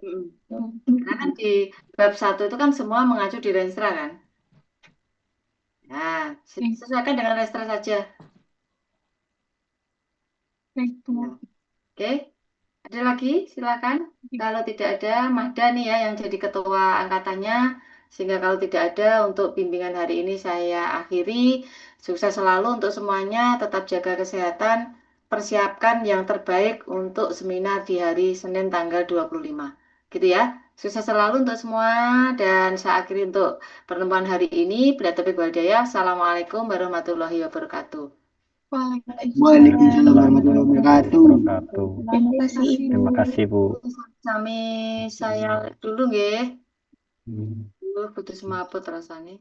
Karena kan di bab 1 itu kan semua mengacu di Renstra kan. Nah, sesuaikan dengan Renstra saja. Baik, Bu. Oke, ada lagi? Silakan. Kalau tidak ada, Mahda nih ya yang jadi ketua angkatannya. Sehingga kalau tidak ada, untuk bimbingan hari ini saya akhiri. Sukses selalu untuk semuanya, tetap jaga kesehatan, persiapkan yang terbaik untuk seminar di hari Senin tanggal 25. Gitu ya. Sukses selalu untuk semua, dan saya akhiri untuk pertemuan hari ini. Bila taufiq wal hidayah. Assalamualaikum warahmatullahi wabarakatuh. Waalaikumsalam warahmatullahi wabarakatuh. Terima kasih Ibu. Terima kasih Bu. Sami saya dulu nggih. Butuh semaput rasanya.